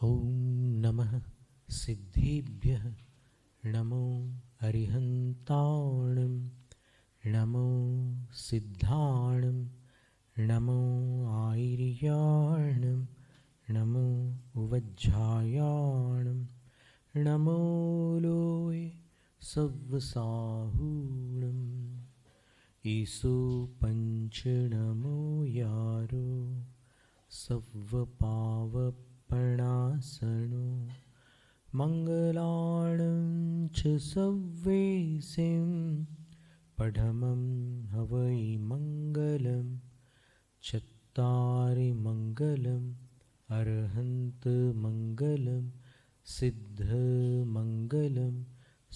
ॐ नमः सिद्धेभ्यः नमो अरिहन्ताणं नमो सिद्धाणं नमो आयर्याणं नमो वज्रायाणं नमो लोये सव्वसाहूणम् ईसु पञ्चनमो यारो सव्वपावपणासनो मङ्गलाणं च सव्वेसिं पढमं हवै मङ्गलं चत्तारि मङ्गलम् अर्हन्तमङ्गलं सिद्धमङ्गलं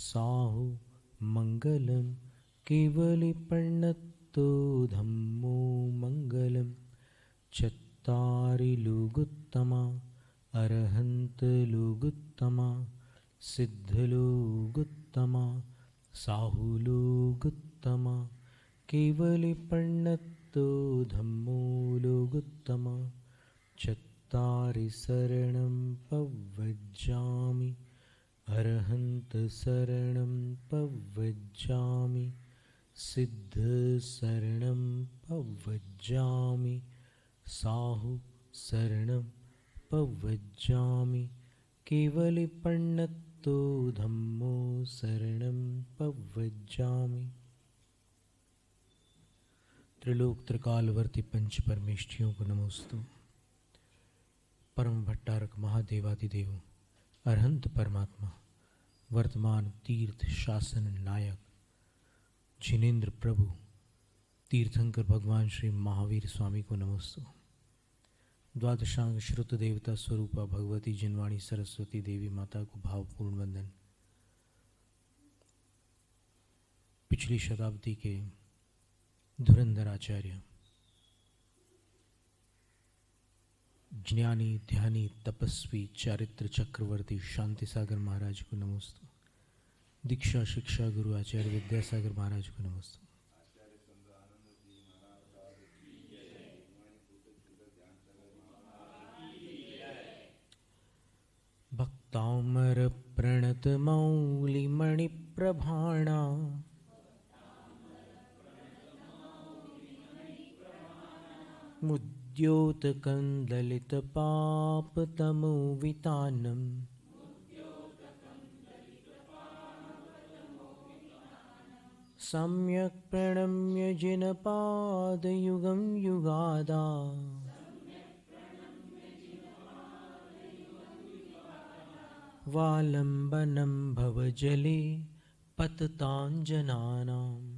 साहुमङ्गलं केवलिपर्णतो धम्मो मङ्गलं चत्तारि लोगुत्तमा अर्हन्तलोगुत्तमा सिद्धलोगुत्तमा साहुलोगुत्तमा केवलिपर्णतो धम्मो लोगुत्तमा चत्तारि शरणं पव्वज्जामि अर्हन्तशरणं पव्वज्जामि सिद्धशरणं पव्वज्जामि साहुशरणं पव्वज्जामि केवलिपर्णतो धम्मो शरणं पव्वज्जामि। त्रिलोक त्रिकालवर्ती पंच परमेष्ठियों को नमोस्तु। परम भट्टारक महादेवादिदेव अरहंत परमात्मा वर्तमान तीर्थ शासन नायक जिनेन्द्र प्रभु तीर्थंकर भगवान श्री महावीर स्वामी को नमोस्तु। द्वादशांग श्रुत देवता स्वरूपा भगवती जिनवाणी सरस्वती देवी माता को भावपूर्ण वंदन। पिछली शताब्दी के धुरंधर आचार्य ज्ञानी ध्यानी तपस्वी चारित्र चक्रवर्ती शांति सागर महाराज को नमोस्तु। दीक्षा शिक्षा गुरु आचार्य विद्यासागर महाराज को नमोस्तु। भक्तामर प्रणत मौलि मणिप्रभाणा मुद्योतकन्दलित पापतमोवितानम् सम्यक् प्रणम्य जिनपादयुगं युगादा वालम्बनं भवजले पतताञ्जनानाम्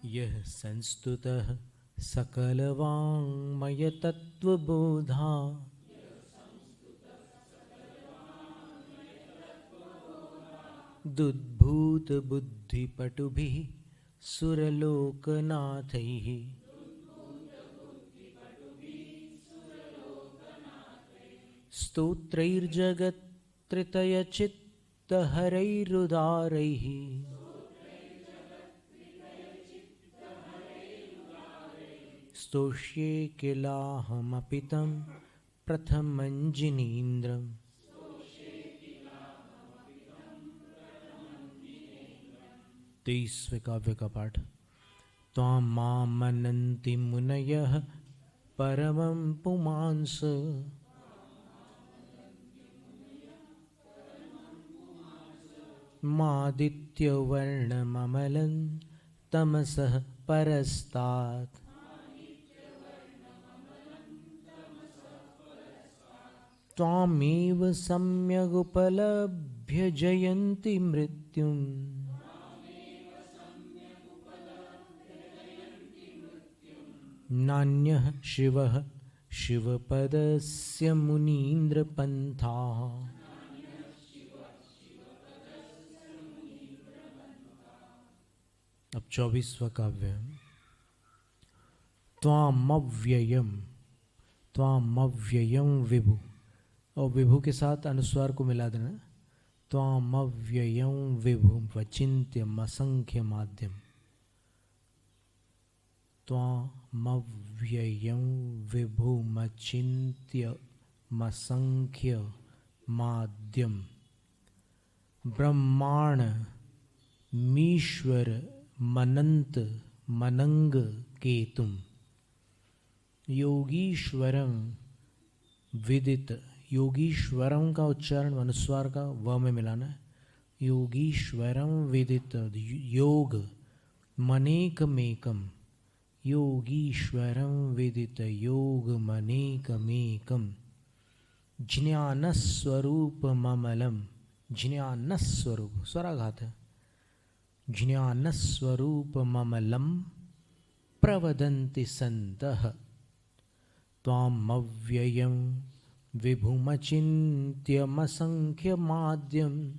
यः संस्तुतः सकलवाङ्मयतत्त्वबोधा दुद्भूतबुद्धिपटुभिः सुरलोकनाथैः स्तोत्रैर्जगत्त्रितयचित्तहरैरुदारैः स्तोष्ये किलाहमपि तं प्रथमं जिनेन्द्रम्। तेईसवें काव्य का पाठ। त्वां मामनन्ति मुनयः परमं पुमांस मादित्यवर्णममलं तमसः परस्तात् त्वामेव सम्यगुपलभ्य जयन्ति मृत्युम् नान्यः शिवः शिवपदस्य मुनीन्द्रपन्थाः। अब 24वां काव्य। त्वामव्ययं विभु, और विभु के साथ अनुस्वार को मिला देना। त्वामव्ययं विभु वचिन्त्यमसंख्य माध्यम। त्वामव्ययं विभुमचिन्त्यमसंख्यमाद्यं ब्रह्माण्डमीश्वरमनन्तमनङ्गकेतुं योगीश्वरं विदित। योगीश्वरम का उच्चारण अनुस्वार का व में मिलाना है। योगीश्वरम विदित योग मनेकमेकम, योगीश्वरम विदित योग मनेकमेकम ज्ञानस्वरूपममलम। ज्ञानस्वरूप स्वराघात है। ज्ञानस्वरूपममलम प्रवदन्ति सन्तः त्वामव्ययं विभुमचिन्त्यमसंख्यमाद्यं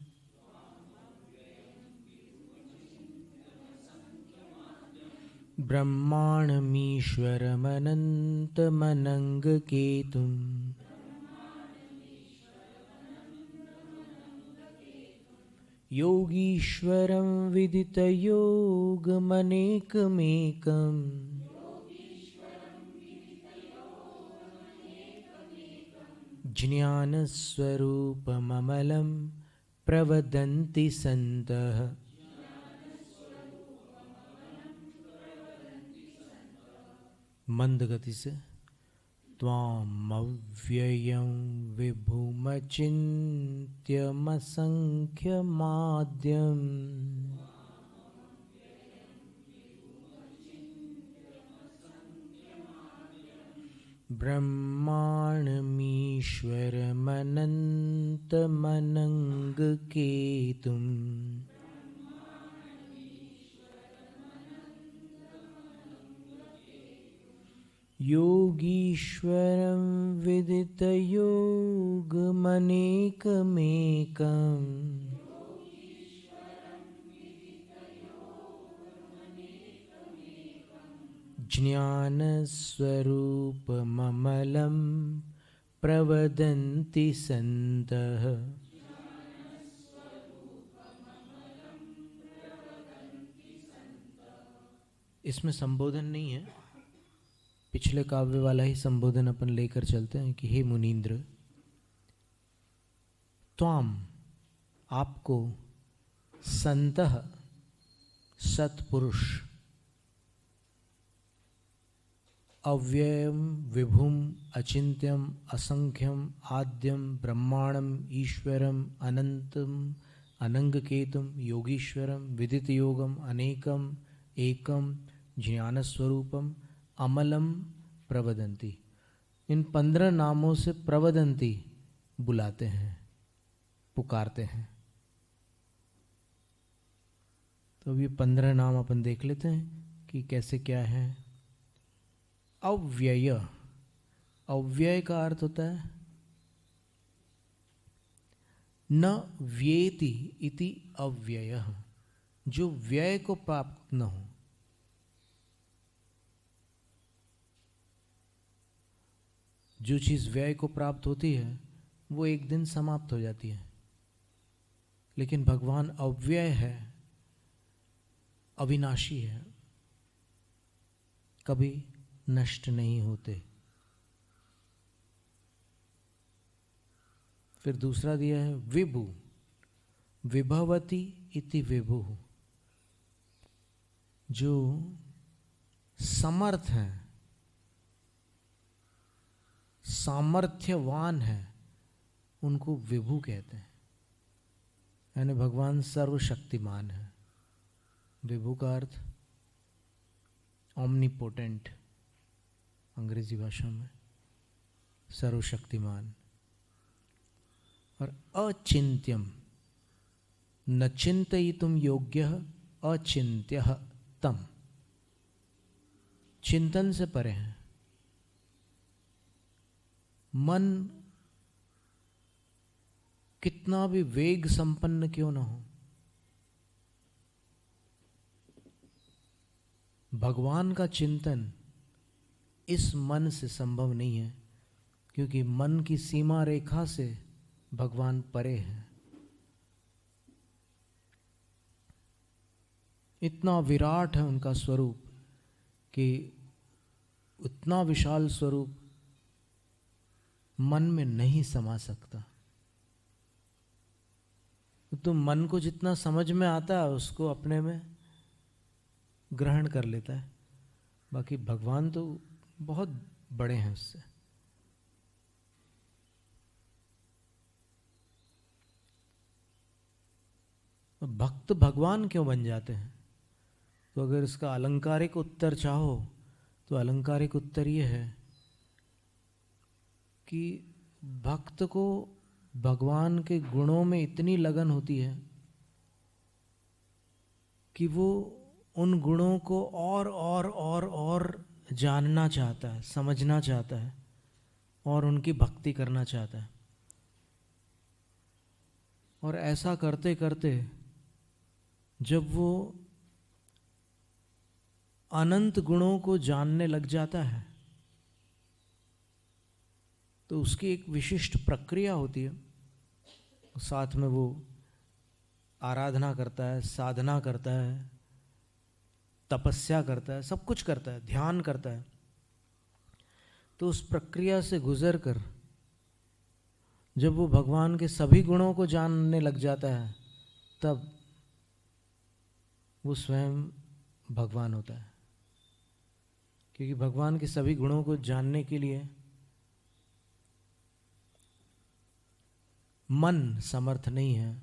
ब्रह्माण्डमीश्वरमनन्तमनङ्गकेतुं योगीश्वरं विदितयोगमनेकमेकम् ज्ञानस्वरूपममलं प्रवदन्ति सन्तः। मंद गति से त्वामव्ययं विभुमचिन्त्यमसंख्यमाद्यं ब्रह्माण्डमीश्वरमनन्तमनङ्गकेतुं योगीश्वरं विदितयोगमनेकमेकम् ज्ञानस्वरूपममलं प्रवदन्ति सन्तः। इसमें संबोधन नहीं है, पिछले काव्य वाला ही संबोधन अपन लेकर चलते हैं कि हे मुनीन्द्र, त्वाम आपको, संतः सत्पुरुष, अव्ययम विभुम अचिंत्यम असंख्यम आद्यम ब्रह्मांडम ईश्वरम अनंतम अनंगकेतुम योगीश्वरम विदित योगम अनेकम एकम ज्ञानस्वरूपम अमलम प्रवदंती। इन 15 नामों से प्रवदंती बुलाते हैं, पुकारते हैं। तो अब ये 15 नाम अपन देख लेते हैं कि कैसे क्या है। अव्यय, अव्यय का अर्थ होता है न व्येति इति अव्ययः, जो व्यय को प्राप्त न हो। जो चीज व्यय को प्राप्त होती है वो एक दिन समाप्त हो जाती है, लेकिन भगवान अव्यय है, अविनाशी है, कभी नष्ट नहीं होते। फिर दूसरा दिया है विभु, विभवती इति विभु, जो समर्थ है, सामर्थ्यवान है, उनको विभु कहते हैं। यानी भगवान सर्वशक्तिमान है। विभु का अर्थ ओमनीपोटेंट, अंग्रेजी भाषा में सर्वशक्तिमान। और अचिंत्यम, न चिंतयितुम योग्यः अचिंत्यः तम, चिंतन से परे हैं। मन कितना भी वेग संपन्न क्यों न हो, भगवान का चिंतन इस मन से संभव नहीं है, क्योंकि मन की सीमा रेखा से भगवान परे है। इतना विराट है उनका स्वरूप कि उतना विशाल स्वरूप मन में नहीं समा सकता। तो मन को जितना समझ में आता है उसको अपने में ग्रहण कर लेता है, बाकी भगवान तो बहुत बड़े हैं उससे। भक्त भगवान क्यों बन जाते हैं? तो अगर इसका अलंकारिक उत्तर चाहो तो अलंकारिक उत्तर ये है कि भक्त को भगवान के गुणों में इतनी लगन होती है कि वो उन गुणों को और जानना चाहता है, समझना चाहता है और उनकी भक्ति करना चाहता है। और ऐसा करते करते जब वो अनंत गुणों को जानने लग जाता है तो उसकी एक विशिष्ट प्रक्रिया होती है। साथ में वो आराधना करता है, साधना करता है, तपस्या करता है, सब कुछ करता है, ध्यान करता है। तो उस प्रक्रिया से गुजर कर जब वो भगवान के सभी गुणों को जानने लग जाता है तब वो स्वयं भगवान होता है। क्योंकि भगवान के सभी गुणों को जानने के लिए मन समर्थ नहीं है।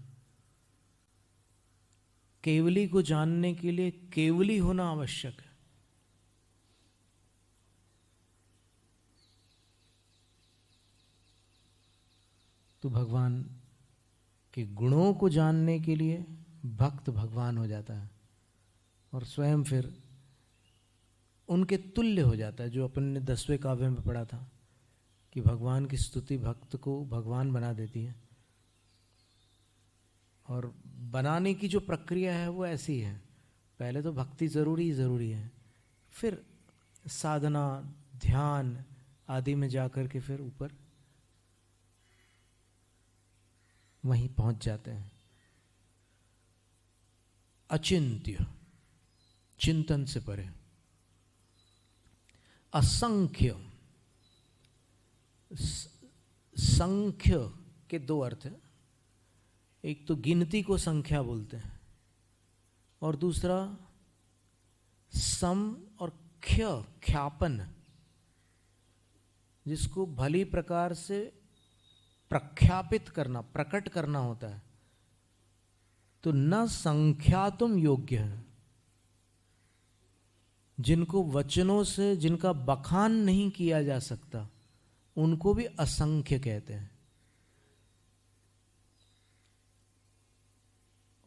केवली को जानने के लिए केवली होना आवश्यक है। तो भगवान के गुणों को जानने के लिए भक्त भगवान हो जाता है और स्वयं फिर उनके तुल्य हो जाता है। जो अपन ने 10वें काव्य में पढ़ा था कि भगवान की स्तुति भक्त को भगवान बना देती है। और बनाने की जो प्रक्रिया है वो ऐसी है, पहले तो भक्ति ज़रूरी है, फिर साधना, ध्यान आदि में जाकर के फिर ऊपर वहीं पहुंच जाते हैं। अचिंत्य, चिंतन से परे। असंख्य, संख्य के दो अर्थ हैं। एक तो गिनती को संख्या बोलते हैं और दूसरा सम और ख्यापन, जिसको भली प्रकार से प्रख्यापित करना, प्रकट करना होता है। तो न संख्यातुम योग्य है, जिनको वचनों से जिनका बखान नहीं किया जा सकता उनको भी असंख्य कहते हैं,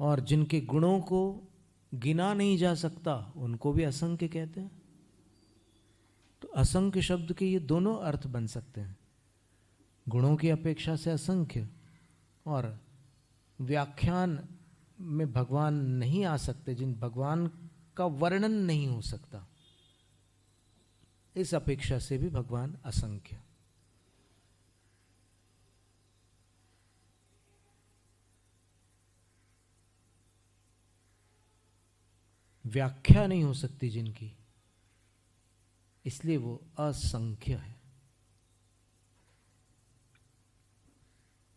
और जिनके गुणों को गिना नहीं जा सकता उनको भी असंख्य कहते हैं। तो असंख्य शब्द के ये दोनों अर्थ बन सकते हैं, गुणों की अपेक्षा से असंख्य, और व्याख्यान में भगवान नहीं आ सकते, जिन भगवान का वर्णन नहीं हो सकता, इस अपेक्षा से भी भगवान असंख्य। व्याख्या नहीं हो सकती जिनकी, इसलिए वो असंख्य है।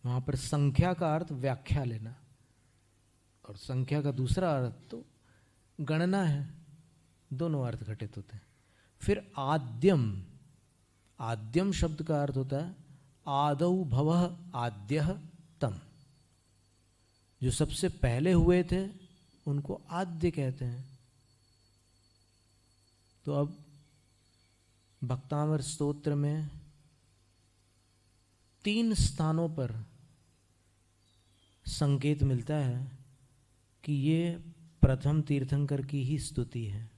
वहां पर संख्या का अर्थ व्याख्या लेना और संख्या का दूसरा अर्थ तो गणना है, दोनों अर्थ घटित होते हैं। फिर आद्यम, आद्यम शब्द का अर्थ होता है आदौ भवः आद्यः तम, जो सबसे पहले हुए थे उनको आद्य कहते हैं। तो अब भक्तामृत स्तोत्र में 3 स्थानों पर संकेत मिलता है कि ये प्रथम तीर्थंकर की ही स्तुति है।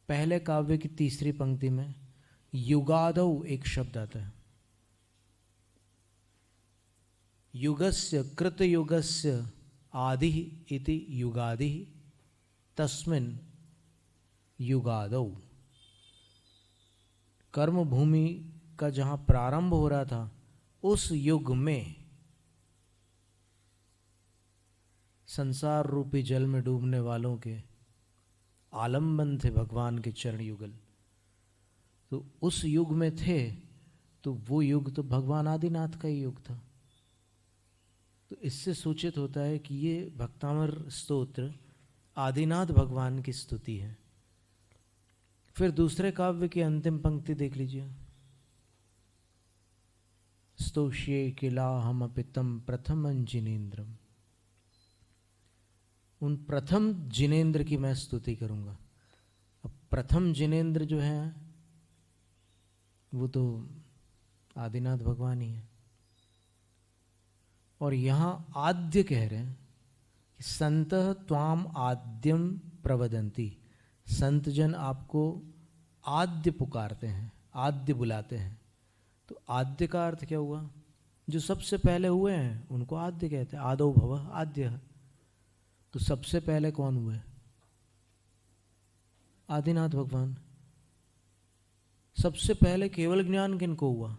पहले काव्य की 3री पंक्ति में युगादौ एक शब्द आता है, युगस्य कृतयुगस्य आदि इति युगादि तस्मिन् युगादौ। कर्म भूमि का जहां प्रारंभ हो रहा था उस युग में संसार रूपी जल में डूबने वालों के आलम्बन थे भगवान के चरण युगल। तो उस युग में थे, तो वो युग तो भगवान आदिनाथ का ही युग था। तो इससे सूचित होता है कि ये भक्तामर स्तोत्र आदिनाथ भगवान की स्तुति है। फिर दूसरे काव्य की अंतिम पंक्ति देख लीजिए। स्तोष्ये किलाहम अपितम प्रथमं जिनेन्द्रम। उन प्रथम जिनेन्द्र की मैं स्तुति करूंगा। अब प्रथम जिनेन्द्र जो है वो तो आदिनाथ भगवान ही है। और यहाँ आद्य कह रहे हैं कि संत त्वाम आद्यम प्रवदंती। संत जन आपको आद्य पुकारते हैं, आद्य बुलाते हैं। तो आद्य का अर्थ क्या हुआ? जो सबसे पहले हुए हैं उनको आद्य कहते हैं। आदो भव आद्य। तो सबसे पहले कौन हुए? आदिनाथ भगवान। सबसे पहले केवल ज्ञान किनको हुआ?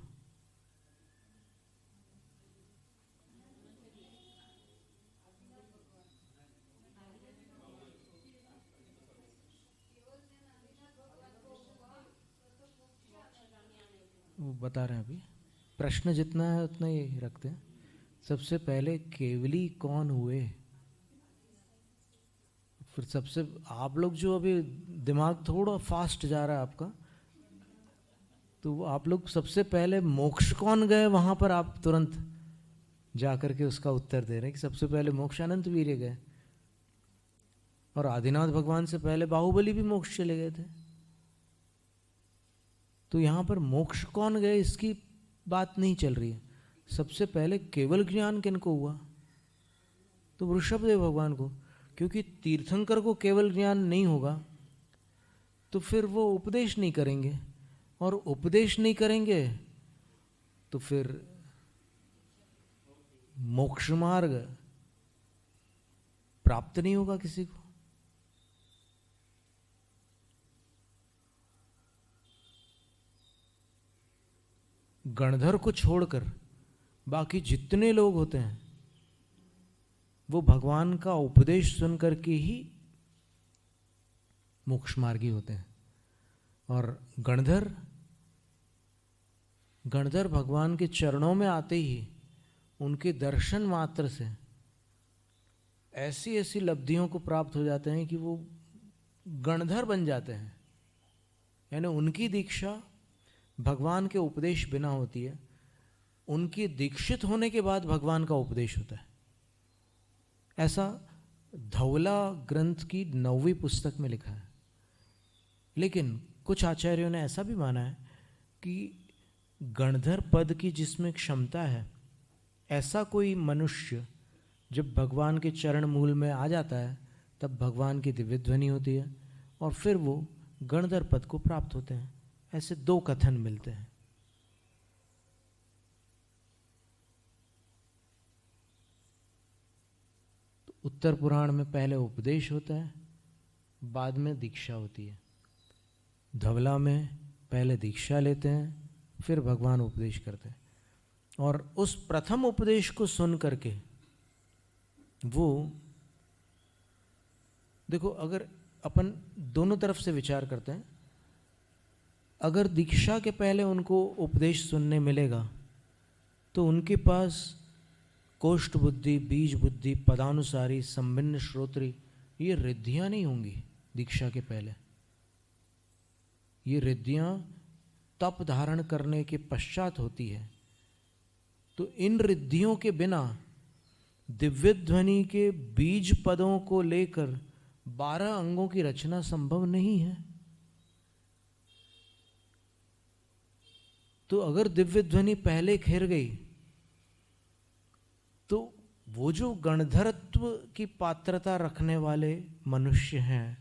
वो बता रहे हैं अभी, प्रश्न जितना है उतना ही रखते हैं। सबसे पहले केवली कौन हुए? फिर सबसे आप लोग जो अभी दिमाग थोड़ा फास्ट जा रहा है आपका, तो आप लोग सबसे पहले मोक्ष कौन गए वहां पर आप तुरंत जाकर के उसका उत्तर दे रहे हैं कि सबसे पहले मोक्ष अनंत वीर्य गए। और आदिनाथ भगवान से पहले बाहुबली भी मोक्ष चले गए थे। तो यहाँ पर मोक्ष कौन गए इसकी बात नहीं चल रही है। सबसे पहले केवल ज्ञान किनको हुआ? तो वृषभदेव भगवान को। क्योंकि तीर्थंकर को केवल ज्ञान नहीं होगा तो फिर वो उपदेश नहीं करेंगे, और उपदेश नहीं करेंगे तो फिर मोक्ष मार्ग प्राप्त नहीं होगा किसी को। गणधर को छोड़कर बाकी जितने लोग होते हैं वो भगवान का उपदेश सुनकर के ही मोक्ष मार्गी होते हैं। और गणधर भगवान के चरणों में आते ही उनके दर्शन मात्र से ऐसी ऐसी लब्धियों को प्राप्त हो जाते हैं कि वो गणधर बन जाते हैं। यानी उनकी दीक्षा भगवान के उपदेश बिना होती है, उनकी दीक्षित होने के बाद भगवान का उपदेश होता है। ऐसा धौला ग्रंथ की 9वीं पुस्तक में लिखा है। लेकिन कुछ आचार्यों ने ऐसा भी माना है कि गणधर पद की जिसमें क्षमता है, ऐसा कोई मनुष्य जब भगवान के चरण मूल में आ जाता है तब भगवान की दिव्य ध्वनि होती है और फिर वो गणधर पद को प्राप्त होते हैं। ऐसे 2 कथन मिलते हैं। तो उत्तर पुराण में पहले उपदेश होता है, बाद में दीक्षा होती है। धवला में पहले दीक्षा लेते हैं, फिर भगवान उपदेश करते हैं। और उस प्रथम उपदेश को सुन करके वो, देखो अगर अपन दोनों तरफ से विचार करते हैं, अगर दीक्षा के पहले उनको उपदेश सुनने मिलेगा तो उनके पास कोष्ठ बुद्धि, बीज बुद्धि, पदानुसारी, संभिन्न श्रोत्री, ये रिद्धियां नहीं होंगी दीक्षा के पहले। ये रिद्धियां तप धारण करने के पश्चात होती है। तो इन रिद्धियों के बिना दिव्य ध्वनि के बीज पदों को लेकर 12 अंगों की रचना संभव नहीं है। तो अगर दिव्य ध्वनि पहले खेर गई तो वो जो गणधरत्व की पात्रता रखने वाले मनुष्य हैं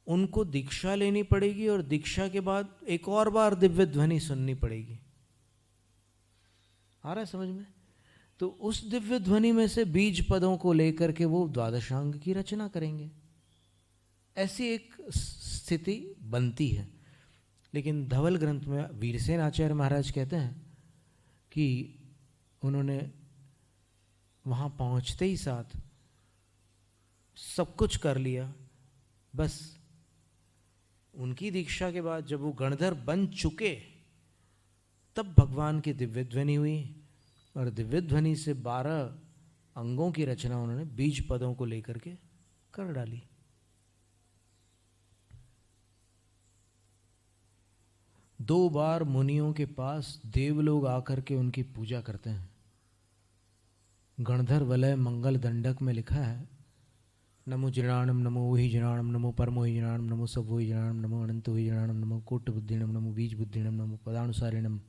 उनको दीक्षा लेनी पड़ेगी और दीक्षा के बाद एक और बार दिव्य ध्वनि सुननी पड़ेगी। आ रहा है समझ में? तो उस दिव्य ध्वनि में से बीज पदों को लेकर के वो द्वादशांग की रचना करेंगे। ऐसी एक स्थिति बनती है। लेकिन धवल ग्रंथ में वीरसेन आचार्य महाराज कहते हैं कि उन्होंने वहाँ पहुँचते ही साथ सब कुछ कर लिया, बस उनकी दीक्षा के बाद जब वो गणधर बन चुके तब भगवान की दिव्य ध्वनि हुई, और दिव्य ध्वनि से 12 अंगों की रचना उन्होंने बीज पदों को लेकर के कर डाली। दो बार मुनियों के पास देवलोग आकर के उनकी पूजा करते हैं। गणधर वलय मंगल दंडक में लिखा है, नमो जिणाणम, नमो वही जिणाणम, नमो परमो ही जिणाणम, नमो सब वही जिणाणम, नमो अनंत वही जिणाणम, नमो कोट बुद्धिणम, नमो बीज बुद्धिणम, नमो पदानुसारिणम,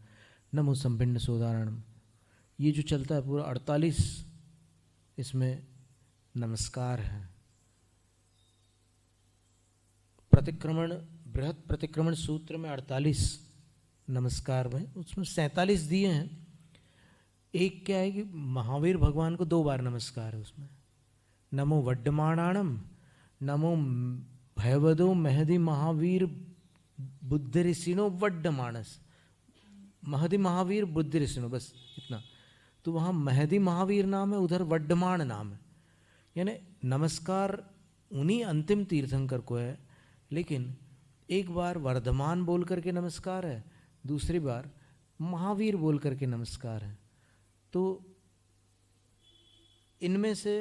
नमो संभिन्न सोदारणम। ये जो चलता है पूरा 48 इसमें नमस्कार है। प्रतिक्रमण, बृहत प्रतिक्रमण सूत्र में 48 नमस्कार में, उसमें 47 दिए हैं। एक क्या है कि महावीर भगवान को 2 बार नमस्कार है उसमें, नमो वड्डमाणाणम, नमो भयवदो महदि महावीर बुद्धि ऋषिणो वड्डमानस, महदि महावीर बुद्धि ऋषिणो, बस इतना। तो वहाँ महदि महावीर नाम है, उधर वड्डमान नाम है। यानी नमस्कार उन्हीं अंतिम तीर्थंकर को है, लेकिन एक बार वर्धमान बोल करके नमस्कार है, दूसरी बार महावीर बोल करके नमस्कार है। तो इनमें से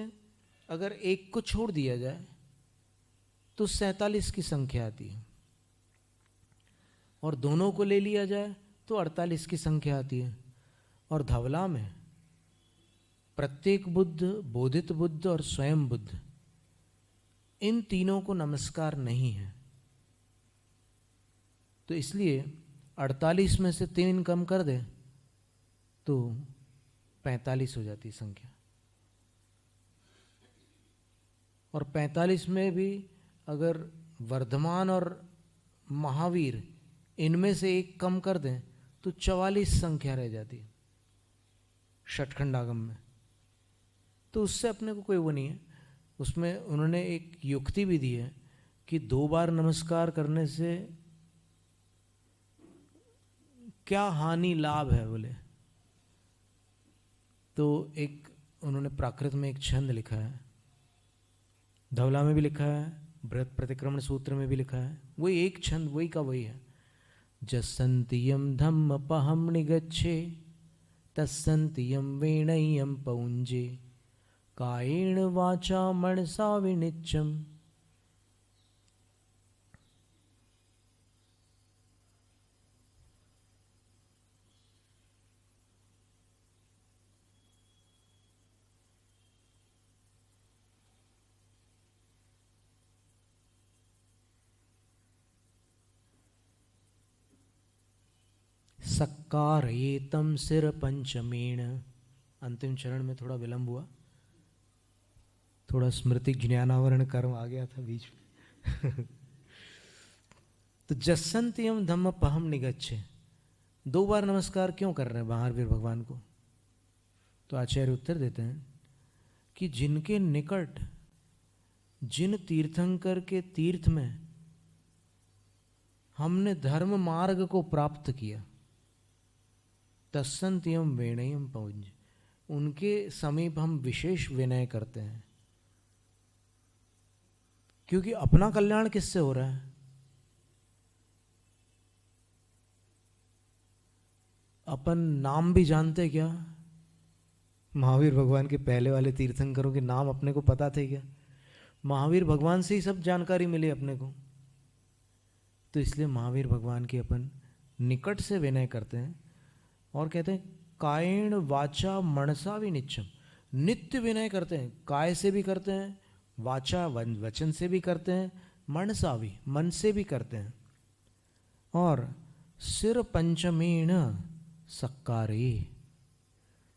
अगर एक को छोड़ दिया जाए तो 47 की संख्या आती है, और दोनों को ले लिया जाए तो 48 की संख्या आती है। और धवला में प्रत्येक बुद्ध, बोधित बुद्ध और स्वयं बुद्ध, इन तीनों को नमस्कार नहीं है। तो इसलिए 48 में से 3 कम कर दे तो 45 हो जाती संख्या। और 45 में भी अगर वर्धमान और महावीर इनमें से एक कम कर दें तो 44 संख्या रह जाती है षटखंडागम में। तो उससे अपने को कोई वो नहीं है। उसमें उन्होंने एक युक्ति भी दी है कि 2 बार नमस्कार करने से क्या हानि लाभ है बोले। तो एक उन्होंने प्राकृत में एक छंद लिखा है, धवला में भी लिखा है, बृहत प्रतिक्रमण सूत्र में भी लिखा है, वही एक छंद वही का वही है। जसंतियम धम्म पहम निगच्छे तस्संतियम वेणयम पौंजे कायेण वाचा मनसा विनिच्चम। सक्कारयेतं सिर पंचमेण। अंतिम चरण में थोड़ा विलंब हुआ, थोड़ा स्मृति ज्ञानावरण कर्म आ गया था बीच में। तो जसंतियम धम्म पहम निगच्छे, 2 बार नमस्कार क्यों कर रहे हैं महावीर भगवान को? तो आचार्य उत्तर देते हैं कि जिनके निकट, जिन तीर्थंकर के तीर्थ में हमने धर्म मार्ग को प्राप्त किया, तस्संतियम वेणयम पौंज, उनके समीप हम विशेष विनय करते हैं। क्योंकि अपना कल्याण किससे हो रहा है? अपन नाम भी जानते क्या? महावीर भगवान के पहले वाले तीर्थंकरों के नाम अपने को पता थे क्या? महावीर भगवान से ही सब जानकारी मिली अपने को। तो इसलिए महावीर भगवान की अपन निकट से विनय करते हैं और कहते हैं कायेण वाचा मनसा विनिच्चम, नित्य विनय करते हैं। काय से भी करते हैं, वाचा वचन से भी करते हैं, मनसा भी मन से भी करते हैं। और सिर पंचमेण सक्कारे,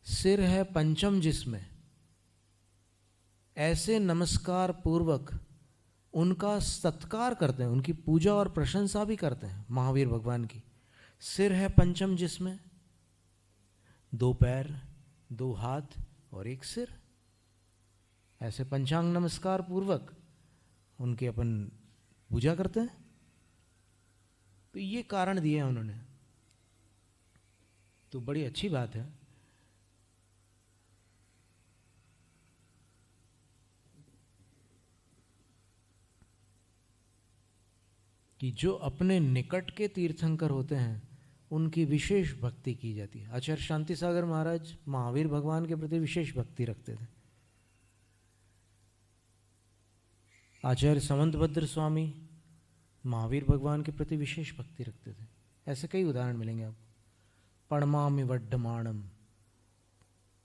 सिर है पंचम जिसमें, ऐसे नमस्कार पूर्वक उनका सत्कार करते हैं, उनकी पूजा और प्रशंसा भी करते हैं महावीर भगवान की। सिर है पंचम जिसमें, 2 पैर, 2 हाथ और 1 सिर, ऐसे पंचांग नमस्कार पूर्वक उनके अपन पूजा करते हैं। तो ये कारण दिए हैं उन्होंने, तो बड़ी अच्छी बात है। कि जो अपने निकट के तीर्थंकर होते हैं उनकी विशेष भक्ति की जाती है। आचार्य शांति सागर महाराज महावीर भगवान के प्रति विशेष भक्ति रखते थे। आचार्य समंतभद्र स्वामी महावीर भगवान के प्रति विशेष भक्ति रखते थे। ऐसे कई उदाहरण मिलेंगे आपको। पणमामि वड्ढमाणम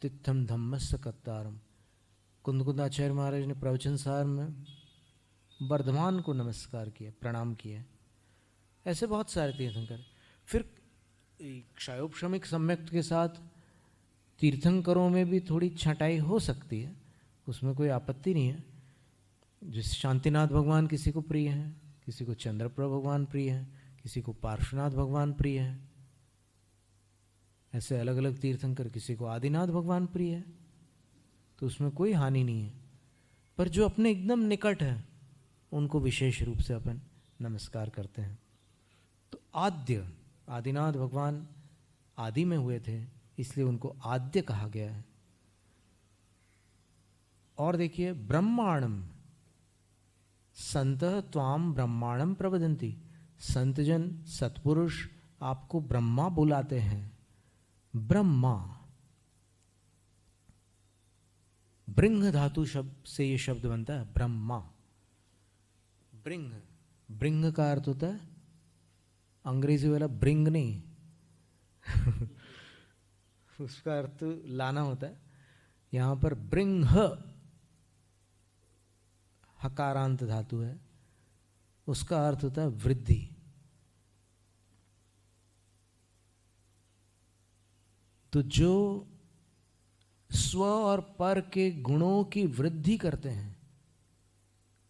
तित्थम धम्मस्य कत्तारम, कुंद आचार्य महाराज ने प्रवचन सार में वर्धमान को नमस्कार किया, प्रणाम किया। ऐसे बहुत सारे तीर्थंकर। फिर क्षयोपशमिक सम्यक्त के साथ तीर्थंकरों में भी थोड़ी छटाई हो सकती है, उसमें कोई आपत्ति नहीं है। जैसे शांतिनाथ भगवान किसी को प्रिय हैं, किसी को चंद्रप्रभ भगवान प्रिय हैं, किसी को पार्श्वनाथ भगवान प्रिय है। ऐसे अलग अलग तीर्थंकर, किसी को आदिनाथ भगवान प्रिय है, तो उसमें कोई हानि नहीं है। पर जो अपने एकदम निकट है उनको विशेष रूप से अपन नमस्कार करते हैं। तो आद्य, आदिनाथ भगवान आदि में हुए थे, इसलिए उनको आद्य कहा गया है। और देखिए, ब्रह्मांडम संतः त्वाम ब्रह्मांडम प्रवदन्ति, संतजन सत्पुरुष आपको ब्रह्मा बुलाते हैं। ब्रह्मा, ब्रिंग धातु शब्द से ये शब्द बनता है ब्रह्मा। ब्रिंग, ब्रिंग का अर्थ होता है अंग्रेजी वाला ब्रिंग नहीं उसका अर्थ लाना होता है। यहां पर ब्रिंग हकारांत धातु है, उसका अर्थ होता है वृद्धि। तो जो स्व और पर के गुणों की वृद्धि करते हैं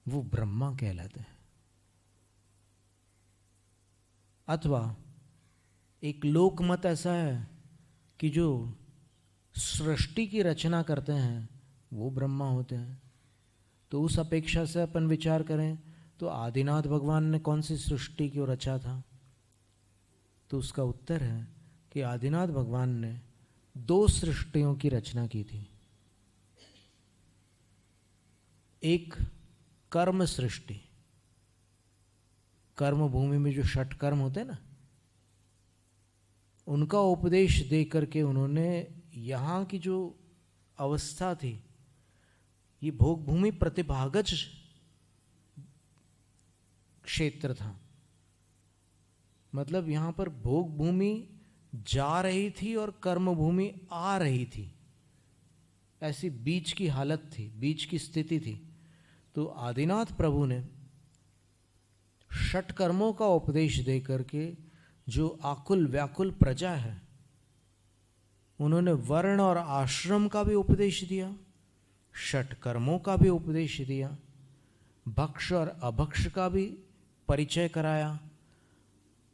वो ब्रह्मा कहलाते हैं। अथवा एक लोकमत ऐसा है कि जो सृष्टि की रचना करते हैं वो ब्रह्मा होते हैं। तो उस अपेक्षा से अपन विचार करें तो आदिनाथ भगवान ने कौन सी सृष्टि को रचा था? तो उसका उत्तर है कि आदिनाथ भगवान ने 2 सृष्टियों की रचना की थी। एक कर्म सृष्टि, कर्म भूमि में जो 6 कर्म होते हैं ना, उनका उपदेश दे करके उन्होंने यहाँ की जो अवस्था थी, ये भोग भूमि प्रतिभागज क्षेत्र था। मतलब यहाँ पर भोग भूमि जा रही थी और कर्म भूमि आ रही थी, ऐसी बीच की हालत थी, बीच की स्थिति थी। तो आदिनाथ प्रभु ने 6 कर्मों का उपदेश दे करके जो आकुल व्याकुल प्रजा है, उन्होंने वर्ण और आश्रम का भी उपदेश दिया, 6 कर्मों का भी उपदेश दिया, भक्ष और अभक्ष का भी परिचय कराया,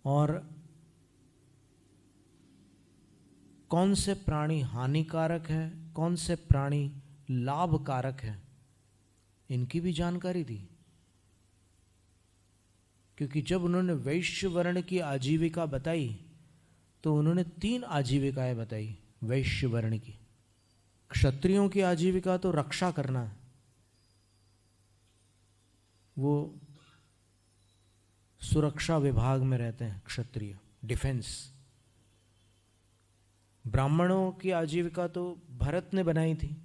और कौन से प्राणी हानिकारक है, कौन से प्राणी लाभकारक है, इनकी भी जानकारी दी। क्योंकि जब उन्होंने वैश्य वर्ण की आजीविका बताई तो उन्होंने 3 आजीविकाएं बताई वैश्य वर्ण की। क्षत्रियों की आजीविका तो रक्षा करना है, वो सुरक्षा विभाग में रहते हैं क्षत्रिय, डिफेंस। ब्राह्मणों की आजीविका तो भरत ने बनाई थी,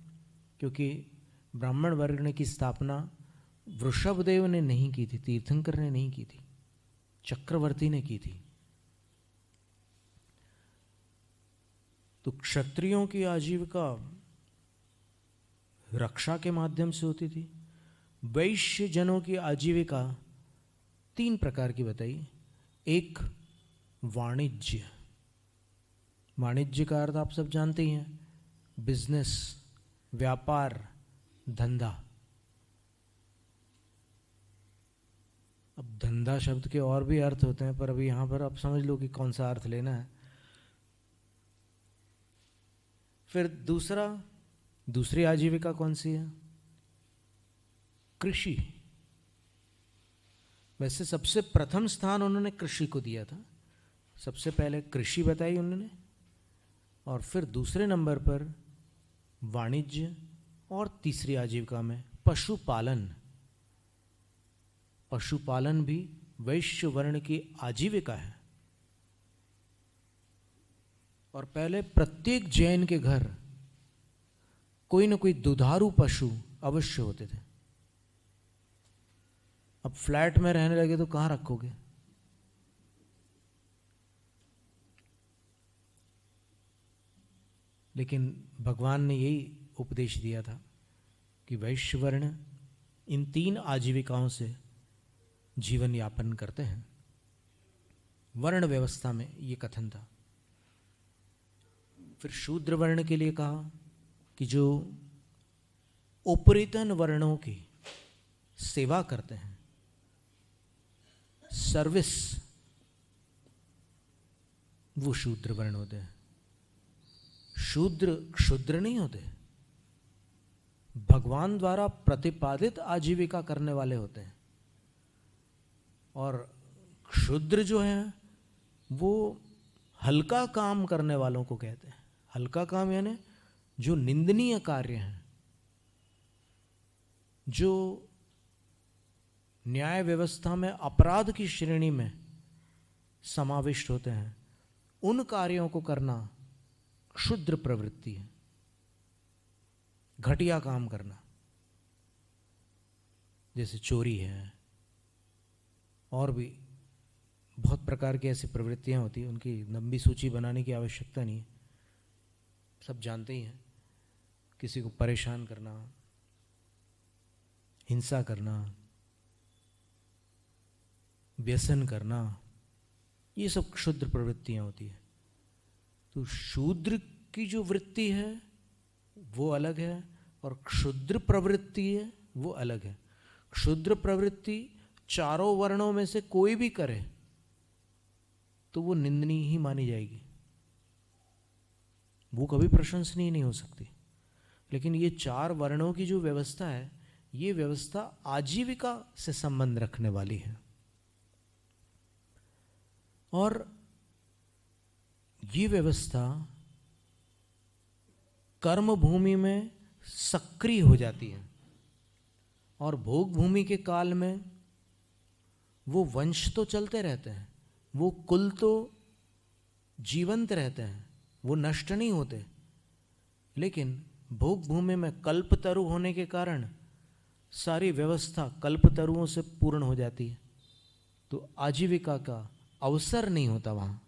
क्योंकि ब्राह्मण वर्ण की स्थापना वृषभदेव ने नहीं की थी, तीर्थंकर ने नहीं की थी, चक्रवर्ती ने की थी। तो क्षत्रियों की आजीविका रक्षा के माध्यम से होती थी। वैश्य जनों की आजीविका 3 प्रकार की बताई। एक वाणिज्य, वाणिज्य का अर्थ आप सब जानते ही हैं, बिजनेस, व्यापार, धंधा। अब धंधा शब्द के और भी अर्थ होते हैं, पर अभी यहां पर आप समझ लो कि कौन सा अर्थ लेना है। फिर दूसरी आजीविका कौन सी है? कृषि। वैसे सबसे प्रथम स्थान उन्होंने कृषि को दिया था, सबसे पहले कृषि बताई उन्होंने, और फिर दूसरे नंबर पर वाणिज्य, और तीसरी आजीविका में पशुपालन। पशुपालन भी वैश्य वर्ण की आजीविका है। और पहले प्रत्येक जैन के घर कोई न कोई दुधारू पशु अवश्य होते थे। अब फ्लैट में रहने लगे तो कहां रखोगे? लेकिन भगवान ने यही उपदेश दिया था कि वैश्य वर्ण इन 3 आजीविकाओं से जीवन यापन करते हैं। वर्ण व्यवस्था में ये कथन था। फिर शूद्र वर्ण के लिए कहा कि जो उपरितन वर्णों की सेवा करते हैं, सर्विस, वो शूद्र वर्ण होते हैं। शूद्र क्षुद्र नहीं होते, भगवान द्वारा प्रतिपादित आजीविका करने वाले होते हैं। और क्षुद्र जो है वो हल्का काम करने वालों को कहते हैं। हल्का काम यानी जो निंदनीय कार्य हैं, जो न्याय व्यवस्था में अपराध की श्रेणी में समाविष्ट होते हैं, उन कार्यों को करना क्षुद्र प्रवृत्ति है, घटिया काम करना। जैसे चोरी है, और भी बहुत प्रकार की ऐसी प्रवृत्तियां होती हैं, उनकी लंबी सूची बनाने की आवश्यकता नहीं है, सब जानते ही हैं। किसी को परेशान करना, हिंसा करना, व्यसन करना, ये सब क्षुद्र प्रवृत्तियां होती है। तो शूद्र की जो वृत्ति है वो अलग है, और क्षुद्र प्रवृत्ति है वो अलग है। क्षुद्र प्रवृत्ति चारों वर्णों में से कोई भी करे तो वो निंदनीय ही मानी जाएगी, वो कभी प्रशंसनीय नहीं हो सकती। लेकिन ये 4 वर्णों की जो व्यवस्था है, ये व्यवस्था आजीविका से संबंध रखने वाली है। और ये व्यवस्था कर्म भूमि में सक्रिय हो जाती है, और भोग भूमि के काल में वो वंश तो चलते रहते हैं, वो कुल तो जीवंत रहते हैं, वो नष्ट नहीं होते। लेकिन भोग भूमि में कल्पतरु होने के कारण सारी व्यवस्था कल्पतरुओं से पूर्ण हो जाती है, तो आजीविका का अवसर नहीं होता वहाँ।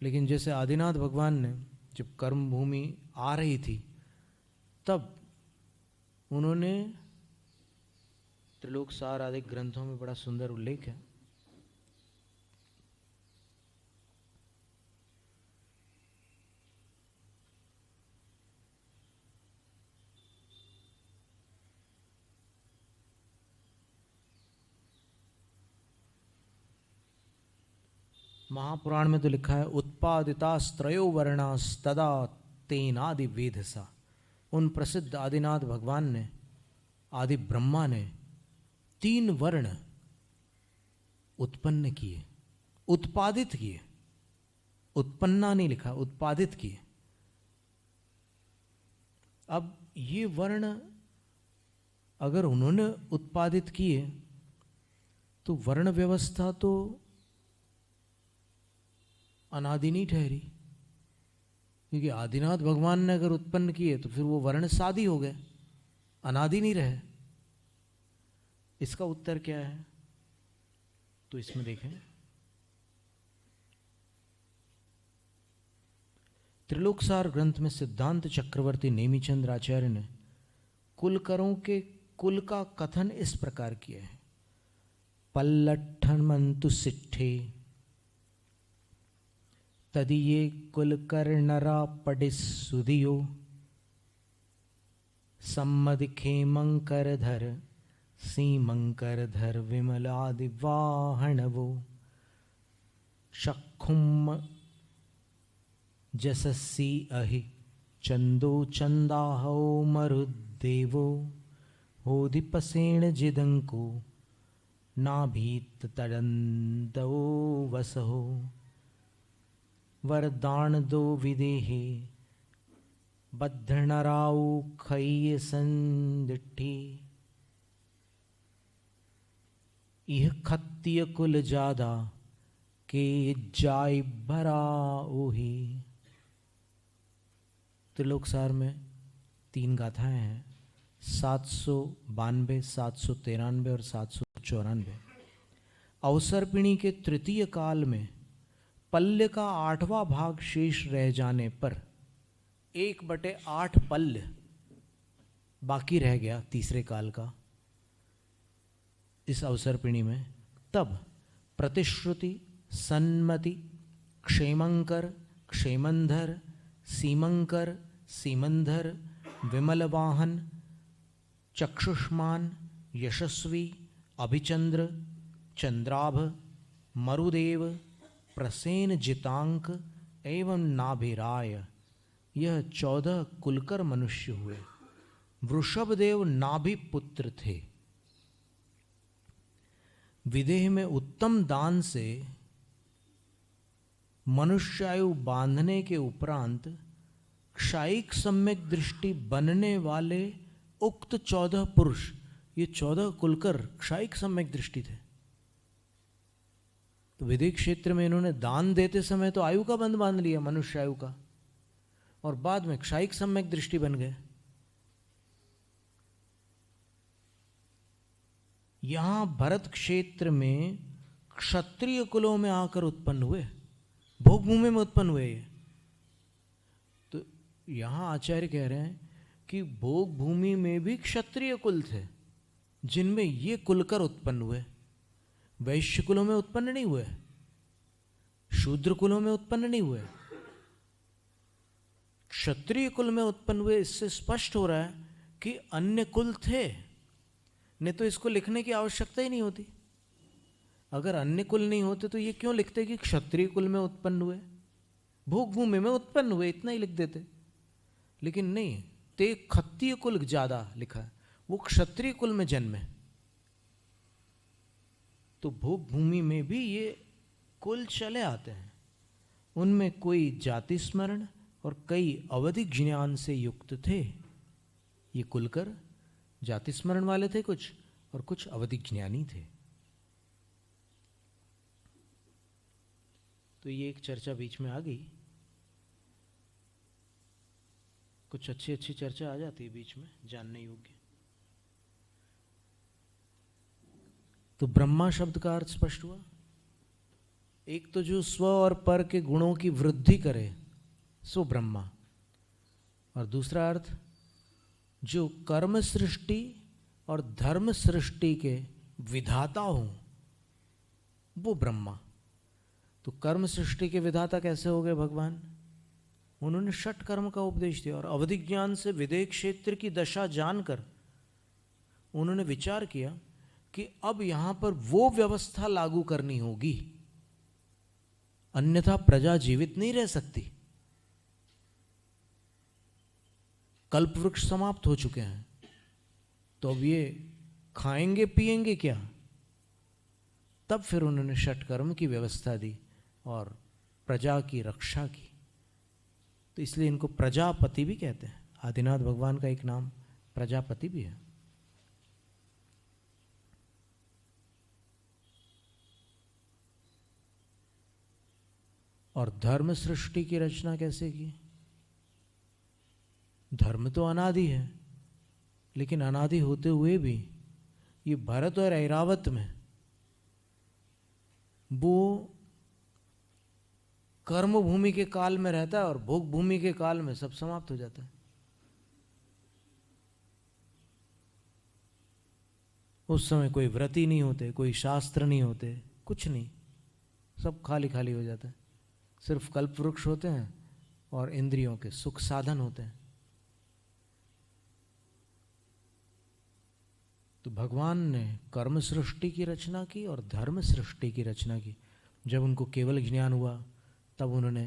लेकिन जैसे आदिनाथ भगवान ने जब कर्म भूमि आ रही थी, तब उन्होंने त्रिलोक सार आदि ग्रंथों में बड़ा सुंदर उल्लेख है। महापुराण में तो लिखा है, उत्पादितास्त्रयो वर्णास्तदा तेनादि वेधसा। उन प्रसिद्ध आदिनाथ भगवान ने, आदि ब्रह्मा ने 3 वर्ण उत्पन्न किए, उत्पादित किए। उत्पन्ना नहीं लिखा, उत्पादित किए। अब ये वर्ण अगर उन्होंने उत्पादित किए तो वर्ण व्यवस्था तो अनादि नहीं ठहरी, क्योंकि आदिनाथ भगवान ने अगर उत्पन्न किए तो फिर वो वर्ण सादी हो गए, अनादि नहीं रहे। इसका उत्तर क्या है? तो इसमें देखें, त्रिलोकसार ग्रंथ में सिद्धांत चक्रवर्ती नेमिचंद्र आचार्य ने कुलकरों के कुल का कथन इस प्रकार किया है। पल्लठन मंतु सिट्ठे तदीये कुलकर नरा पडिस सुधियो सम्मदिखे मंकर धर सीमंकर धर विमलादि वाहणवो शक्खुम जससी अहि चंदो चंदाहो मरुदेवो होदिपसेण जिदंको नाभीत तडंदो वसहो वरदान दो विदेहे बद्धनराऊ खय संदिठी। यह खत्तिय कुल जादा के जाय भरा ओही। त्रिलोकसार में 3 गाथाएं हैं, 792, 793 और 794। अवसर्पिणी के तृतीय काल में पल्य का 8वां भाग शेष रह जाने पर 1/8 पल्य बाकी रह गया तीसरे काल का इस अवसर्पिणी में। तब प्रतिश्रुति, सन्मति, क्षेमंकर, क्षेमंधर, सीमंकर, सीमंधर, विमलवाहन, चक्षुष्मान, यशस्वी, अभिचंद्र, चंद्राभ, मरुदेव, प्रसेन जितांक एवं नाभिराय, यह 14 कुलकर मनुष्य हुए। वृषभदेव नाभि पुत्र थे। विदेह में उत्तम दान से मनुष्यायु बांधने के उपरांत क्षायिक सम्यक दृष्टि बनने वाले उक्त 14 पुरुष, ये 14 कुलकर क्षायिक सम्यक दृष्टि थे। तो विदेह क्षेत्र में इन्होंने दान देते समय तो आयु का बंध बांध लिया, मनुष्य आयु का, और बाद में क्षायिक सम्यक दृष्टि बन गए। यहां भरत क्षेत्र में क्षत्रिय कुलों में आकर उत्पन्न हुए, भोग भूमि में उत्पन्न हुए। ये तो यहां आचार्य कह रहे हैं कि भोग भूमि में भी क्षत्रिय कुल थे जिनमें ये कुलकर उत्पन्न हुए। वैश्य कुलों में उत्पन्न नहीं हुए, शूद्र कुलों में उत्पन्न नहीं हुए, क्षत्रिय कुल में उत्पन्न हुए। इससे स्पष्ट हो रहा है कि अन्य कुल थे, नहीं तो इसको लिखने की आवश्यकता ही नहीं होती। अगर अन्य कुल नहीं होते तो ये क्यों लिखते कि क्षत्रिय कुल में उत्पन्न हुए, भोग भूमि में उत्पन्न हुए, इतना ही लिख देते। लेकिन नहीं, ते खत्तीय कुल ज्यादा लिखा है, वो क्षत्रिय कुल में जन्मे। तो भोग भूमि में भी ये कुल चले आते हैं, उनमें कोई जाति स्मरण और कई अवधिक ज्ञान से युक्त थे। ये कुलकर जाति स्मरण वाले थे कुछ, और कुछ अवधिक ज्ञानी थे। तो ये एक चर्चा बीच में आ गई। कुछ अच्छी अच्छी चर्चा आ जाती है बीच में, जानने योग्य। तो ब्रह्मा शब्द का अर्थ स्पष्ट हुआ। एक तो जो स्व और पर के गुणों की वृद्धि करे सो ब्रह्मा, और दूसरा अर्थ जो कर्म सृष्टि और धर्म सृष्टि के विधाता हों वो ब्रह्मा। तो कर्म सृष्टि के विधाता कैसे हो गए भगवान? उन्होंने षट कर्म का उपदेश दिया, और अवधिक ज्ञान से विदेह क्षेत्र की दशा जानकर उन्होंने विचार किया कि अब यहां पर वो व्यवस्था लागू करनी होगी, अन्यथा प्रजा जीवित नहीं रह सकती। कल्प वृक्ष समाप्त हो चुके हैं, तो अब ये खाएंगे पिएंगे क्या? तब फिर उन्होंने षटकर्म की व्यवस्था दी और प्रजा की रक्षा की। तो इसलिए इनको प्रजापति भी कहते हैं। आदिनाथ भगवान का एक नाम प्रजापति भी है। और धर्म सृष्टि की रचना कैसे की? धर्म तो अनादि है, लेकिन अनादि होते हुए भी ये भरत और ऐरावत में वो कर्म भूमि के काल में रहता है और भोग भूमि के काल में सब समाप्त हो जाता है। उस समय कोई व्रती नहीं होते, कोई शास्त्र नहीं होते, कुछ नहीं, सब खाली खाली हो जाता है। सिर्फ कल्प वृक्ष होते हैं और इंद्रियों के सुख साधन होते हैं। तो भगवान ने कर्म सृष्टि की रचना की और धर्म सृष्टि की रचना की। जब उनको केवल ज्ञान हुआ तब उन्होंने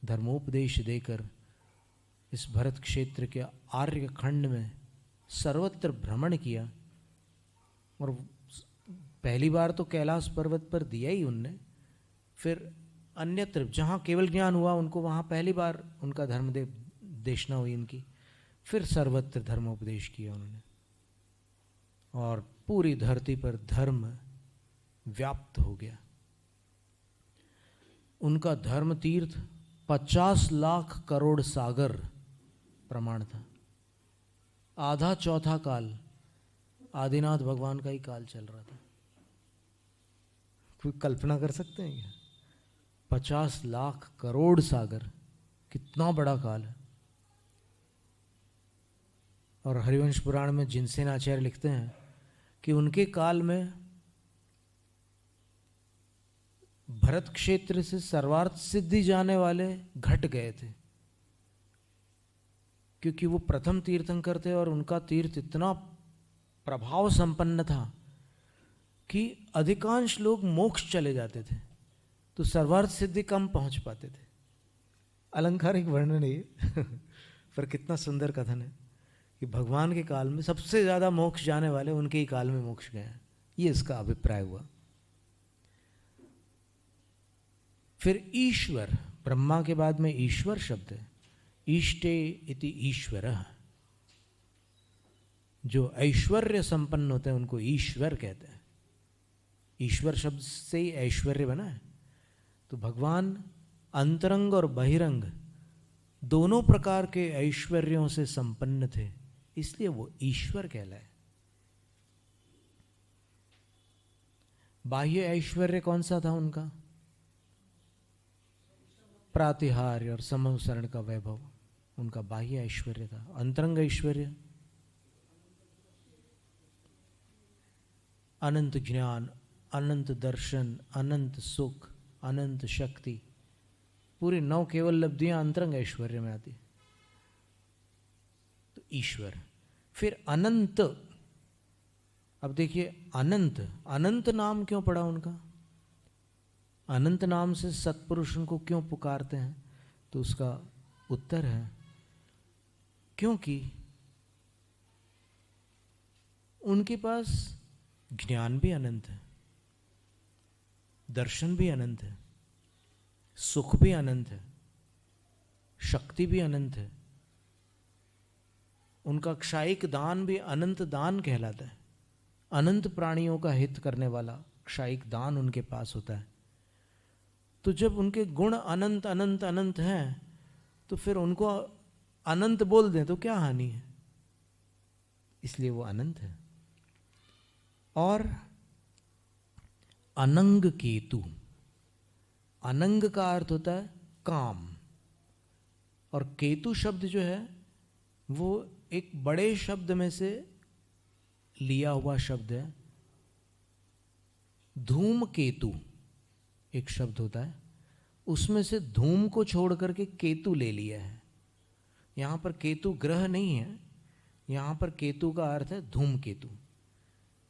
धर्मोपदेश देकर इस भरत क्षेत्र के आर्य खंड में सर्वत्र भ्रमण किया। और पहली बार तो कैलाश पर्वत पर दिया ही उनने, फिर अन्यत्र जहाँ केवल ज्ञान हुआ उनको वहाँ पहली बार उनका धर्म देशना हुई इनकी, फिर सर्वत्र धर्मोपदेश किया उन्होंने। और पूरी धरती पर धर्म व्याप्त हो गया। उनका धर्म तीर्थ 50 लाख करोड़ सागर प्रमाण था। आधा चौथा काल आदिनाथ भगवान का ही काल चल रहा था। कोई कल्पना कर सकते हैं क्या? 50 लाख करोड़ सागर, कितना बड़ा काल है। और हरिवंश पुराण में जिनसेन आचार्य लिखते हैं कि उनके काल में भरत क्षेत्र से सर्वार्थ सिद्धि जाने वाले घट गए थे, क्योंकि वो प्रथम तीर्थंकर थे और उनका तीर्थ इतना प्रभाव संपन्न था कि अधिकांश लोग मोक्ष चले जाते थे, तो सर्वार्थ सिद्धि कम पहुंच पाते थे। अलंकारिक वर्णन है पर कितना सुंदर कथन है कि भगवान के काल में सबसे ज़्यादा मोक्ष जाने वाले उनके ही काल में मोक्ष गए हैं। ये इसका अभिप्राय हुआ। फिर ईश्वर, ब्रह्मा के बाद में ईश्वर शब्द है। ईष्टे इति ईश्वरः, जो ऐश्वर्य संपन्न होते हैं उनको ईश्वर कहते हैं। ईश्वर शब्द से ही ऐश्वर्य बना है। तो भगवान अंतरंग और बहिरंग दोनों प्रकार के ऐश्वर्यों से संपन्न थे, इसलिए वो ईश्वर कहलाए। बाह्य ऐश्वर्य कौन सा था उनका? प्रातिहार्य और समनुसरण का वैभव उनका बाह्य ऐश्वर्य था। अंतरंग ऐश्वर्य अनंत ज्ञान, अनंत दर्शन, अनंत सुख, अनंत शक्ति, पूरी 9 केवल लब्धियां अंतरंग ऐश्वर्य में आती। तो ईश्वर। फिर अनंत। अब देखिए अनंत, अनंत नाम क्यों पड़ा उनका? अनंत नाम से सत्पुरुष उनको क्यों पुकारते हैं? तो उसका उत्तर है क्योंकि उनके पास ज्ञान भी अनंत है, दर्शन भी अनंत है, सुख भी अनंत है, शक्ति भी अनंत है। उनका क्षायिक दान भी अनंत दान कहलाता है। अनंत प्राणियों का हित करने वाला क्षायिक दान उनके पास होता है। तो जब उनके गुण अनंत अनंत अनंत हैं, तो फिर उनको अनंत बोल दें तो क्या हानि है? इसलिए वो अनंत है। और अनंग केतु, अनंग का अर्थ होता है काम, और केतु शब्द जो है वो एक बड़े शब्द में से लिया हुआ शब्द है। धूम केतु एक शब्द होता है, उसमें से धूम को छोड़ करके केतु ले लिया है। यहां पर केतु ग्रह नहीं है, यहां पर केतु का अर्थ है धूम केतु,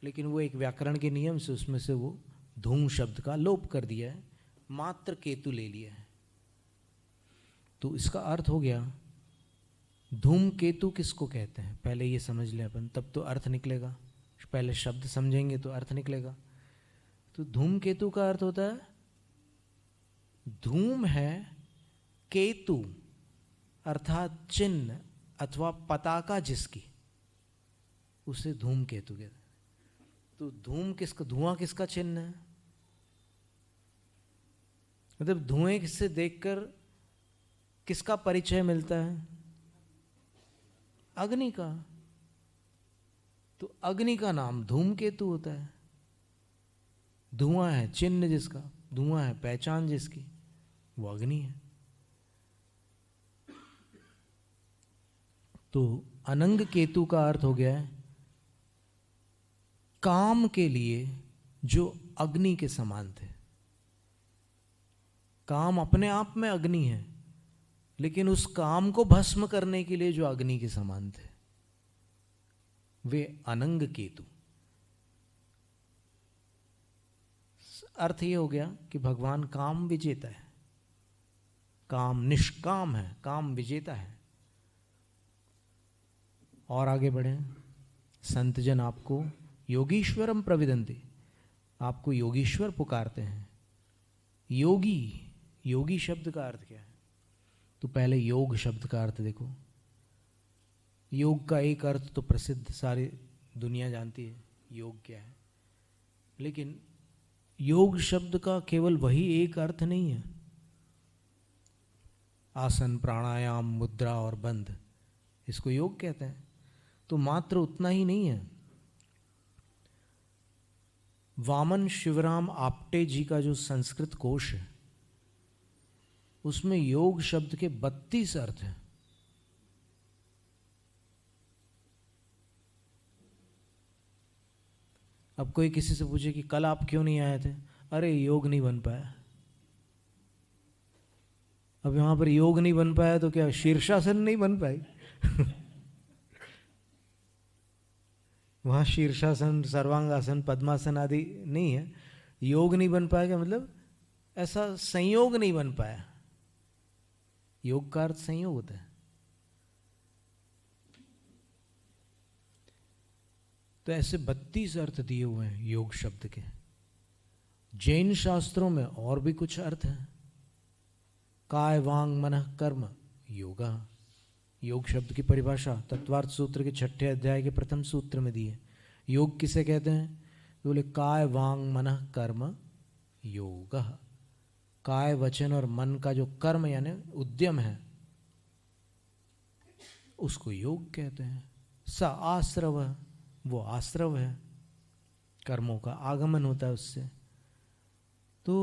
लेकिन वो एक व्याकरण के नियम से उसमें से वो धूम शब्द का लोप कर दिया है, मात्र केतु ले लिया है। तो इसका अर्थ हो गया धूम केतु किसको कहते हैं, पहले ये समझ लें अपन, तब तो अर्थ निकलेगा। पहले शब्द समझेंगे तो अर्थ निकलेगा। तो धूम केतु का अर्थ होता है, धूम है केतु अर्थात चिन्ह अथवा पताका जिसकी, उसे धूम केतु कहते हैं। तो धूम किसका, धुआं किसका चिन्ह है? मतलब धुएं से देखकर किसका परिचय मिलता है? अग्नि का। तो अग्नि का नाम धूमकेतु होता है। धुआं है चिन्ह जिसका, धुआं है पहचान जिसकी, वो अग्नि है। तो अनंग केतु का अर्थ हो गया है काम के लिए जो अग्नि के समान थे। काम अपने आप में अग्नि है, लेकिन उस काम को भस्म करने के लिए जो अग्नि के समान थे, वे अनंग केतु। अर्थ ये हो गया कि भगवान काम विजेता है, काम निष्काम है, काम विजेता है। और आगे बढ़े, संत जन आपको योगीश्वरम प्रविदन्ति, आपको योगीश्वर पुकारते हैं। योगी, योगी शब्द का अर्थ क्या है? तो पहले योग शब्द का अर्थ देखो। योग का एक अर्थ तो प्रसिद्ध, सारी दुनिया जानती है योग क्या है, लेकिन योग शब्द का केवल वही एक अर्थ नहीं है। आसन, प्राणायाम, मुद्रा और बंध, इसको योग कहते हैं। तो मात्र उतना ही नहीं है। वामन शिवराम आप्टे जी का जो संस्कृत कोश है, उसमें योग शब्द के 32 अर्थ हैं। अब कोई किसी से पूछे कि कल आप क्यों नहीं आए थे, अरे योग नहीं बन पाया। अब यहां पर योग नहीं बन पाया तो क्या शीर्षासन नहीं बन पाई? वहां शीर्षासन, सर्वांगासन, पद्मासन आदि नहीं है। योग नहीं बन पाएगा मतलब ऐसा संयोग नहीं बन पाया। योग का अर्थ संयोग होता है। तो ऐसे 32 अर्थ दिए हुए हैं योग शब्द के। जैन शास्त्रों में और भी कुछ अर्थ हैं। काय वांग मनः कर्म योगा। योग शब्द की परिभाषा तत्वार्थ सूत्र के 6ठे अध्याय के प्रथम सूत्र में दी है। योग किसे कहते हैं? बोले काय वांग मनः कर्म योग। काय, वचन और मन का जो कर्म यानी उद्यम है, उसको योग कहते हैं। स आश्रव, वो आश्रव है, कर्मों का आगमन होता है उससे। तो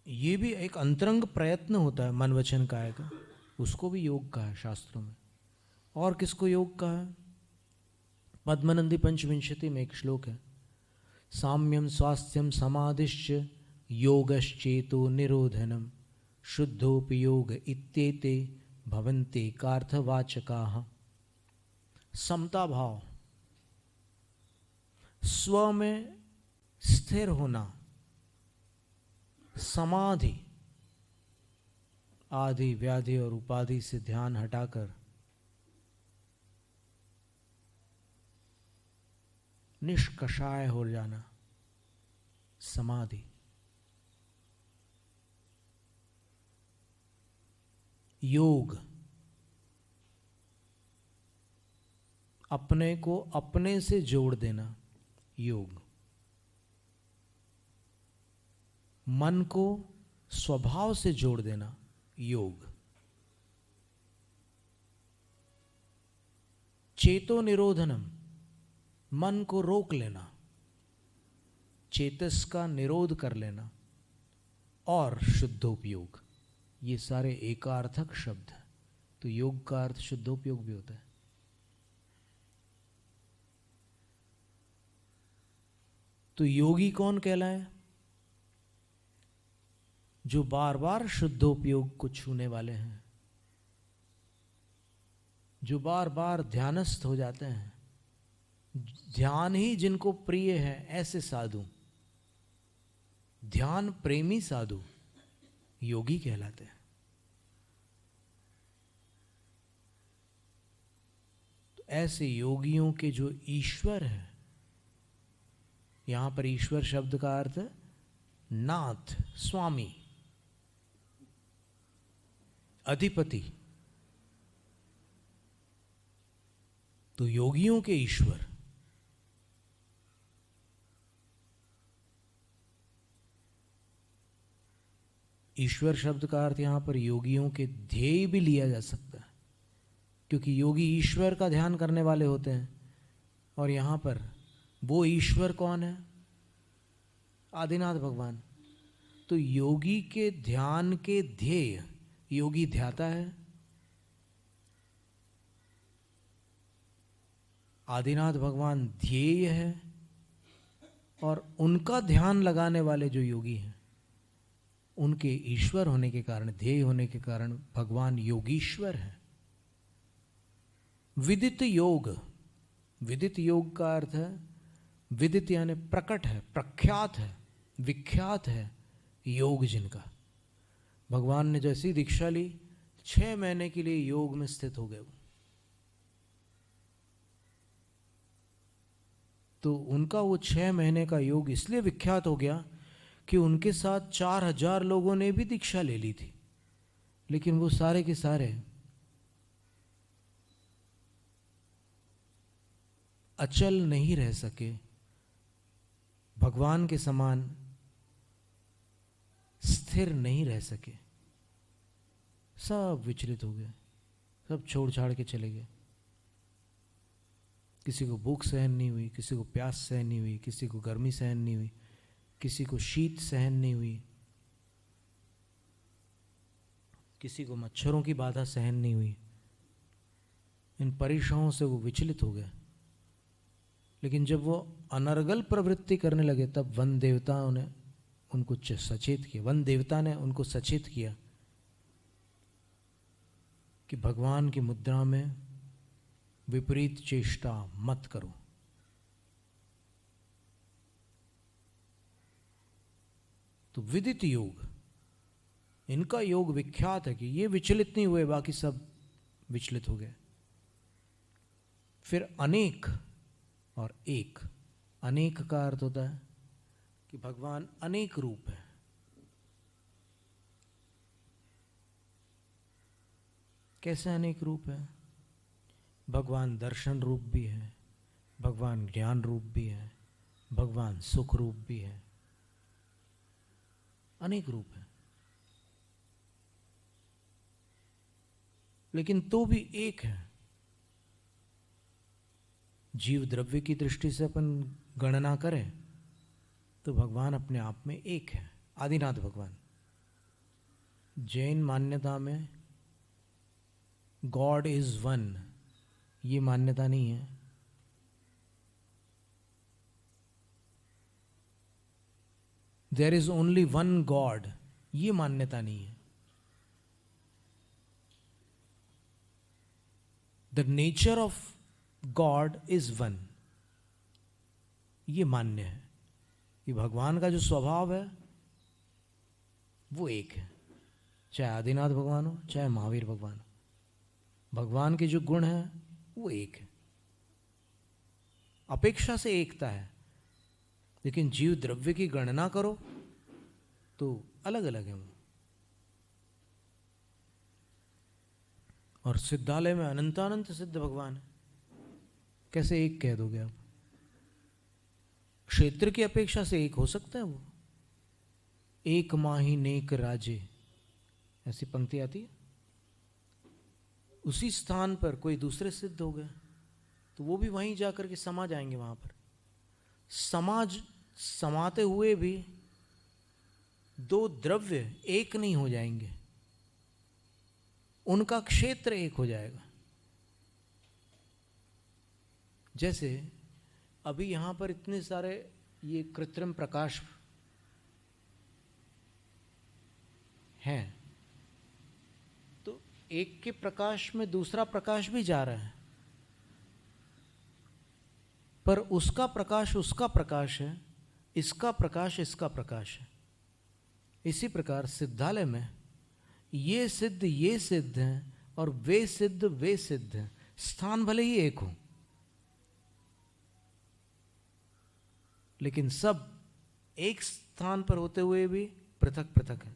ये भी एक अंतरंग प्रयत्न होता है मन वचन काय का, उसको भी योग कहा है शास्त्रों में। और किसको योग कहा है? पद्मनंदी पंचविंशति में एक श्लोक है, साम्यम स्वास्थ्यम समाधिश्च योगश्चेतो निरोधनम शुद्धोपि योग इत्येते भवन्ते कार्थवाचकाः। समता भाव, स्व में स्थिर होना, समाधि, आदि व्याधि और उपाधि से ध्यान हटाकर निष्कषाय हो जाना, समाधि। योग, अपने को अपने से जोड़ देना, योग। मन को स्वभाव से जोड़ देना, योग। चेतो निरोधनम, मन को रोक लेना, चेतस का निरोध कर लेना। और शुद्धोपयोग, ये सारे एकार्थक शब्द हैं। तो योग का अर्थ शुद्धोपयोग भी होता है। तो योगी कौन कहलाए? जो बार बार शुद्धोपयोग को छूने वाले हैं, जो बार बार ध्यानस्थ हो जाते हैं, ध्यान ही जिनको प्रिय है, ऐसे साधु, ध्यान प्रेमी साधु योगी कहलाते हैं। तो ऐसे योगियों के जो ईश्वर है, यहां पर ईश्वर शब्द का अर्थ है नाथ, स्वामी, अधिपति। तो योगियों के ईश्वर, ईश्वर शब्द का अर्थ यहां पर योगियों के ध्येय भी लिया जा सकता है, क्योंकि योगी ईश्वर का ध्यान करने वाले होते हैं। और यहां पर वो ईश्वर कौन है? आदिनाथ भगवान। तो योगी के ध्यान के ध्येय योगी ध्याता है, आदिनाथ भगवान ध्येय है, और उनका ध्यान लगाने वाले जो योगी हैं, उनके ईश्वर होने के कारण, ध्येय होने के कारण भगवान योगीश्वर है। विदित योग, विदित योग का अर्थ है, विदित यानी प्रकट है, प्रख्यात है, विख्यात है योग जिनका। भगवान ने जैसी दीक्षा ली, 6 महीने के लिए योग में स्थित हो गए वो। तो उनका वो 6 महीने का योग इसलिए विख्यात हो गया कि उनके साथ 4000 लोगों ने भी दीक्षा ले ली थी, लेकिन वो सारे के सारे अचल नहीं रह सके, भगवान के समान स्थिर नहीं रह सके, सब विचलित हो गए, सब छोड़ छाड़ के चले गए। किसी को भूख सहन नहीं हुई, किसी को प्यास सहन नहीं हुई, किसी को गर्मी सहन नहीं हुई, किसी को शीत सहन नहीं हुई, किसी को मच्छरों की बाधा सहन नहीं हुई। इन परीक्षाओं से वो विचलित हो गए। लेकिन जब वो अनर्गल प्रवृत्ति करने लगे तब वन देवताओं ने उनको सचेत किया, वन देवता ने उनको सचेत किया कि भगवान की मुद्रा में विपरीत चेष्टा मत करो। तो विदित योग, इनका योग विख्यात है कि ये विचलित नहीं हुए, बाकी सब विचलित हो गए। फिर अनेक और एक, अनेक का अर्थ होता है कि भगवान अनेक रूप है। कैसे अनेक रूप है? भगवान दर्शन रूप भी है, भगवान ज्ञान रूप भी है, भगवान सुख रूप भी है, अनेक रूप है। लेकिन तो भी एक है। जीव द्रव्य की दृष्टि से अपन गणना करें तो भगवान अपने आप में एक है, आदिनाथ भगवान। जैन मान्यता में गॉड इज वन, ये मान्यता नहीं है। There is only one God, ये मान्यता नहीं है। The nature of God is one, ये मान्य है कि भगवान का जो स्वभाव है वो एक है, चाहे आदिनाथ भगवान हो चाहे महावीर भगवान हो। भगवान के जो गुण हैं वो एक है, अपेक्षा से एकता है। लेकिन जीव द्रव्य की गणना करो तो अलग अलग है वो। और सिद्धालय में अनंतानंत सिद्ध भगवान है, कैसे एक कह दोगे आप? क्षेत्र की अपेक्षा से एक हो सकता है वो? एक माही नेक राजे, ऐसी पंक्ति आती है। उसी स्थान पर कोई दूसरे सिद्ध हो गए तो वो भी वहीं जाकर के समा जाएंगे। वहां पर समाते हुए भी दो द्रव्य एक नहीं हो जाएंगे, उनका क्षेत्र एक हो जाएगा। जैसे अभी यहां पर इतने सारे ये कृत्रिम प्रकाश हैं, तो एक के प्रकाश में दूसरा प्रकाश भी जा रहा है, पर उसका प्रकाश उसका प्रकाश है, इसका प्रकाश इसका प्रकाश है। इसी प्रकार सिद्धालय में ये सिद्ध हैं और वे सिद्ध हैं। स्थान भले ही एक हो, लेकिन सब एक स्थान पर होते हुए भी पृथक पृथक है।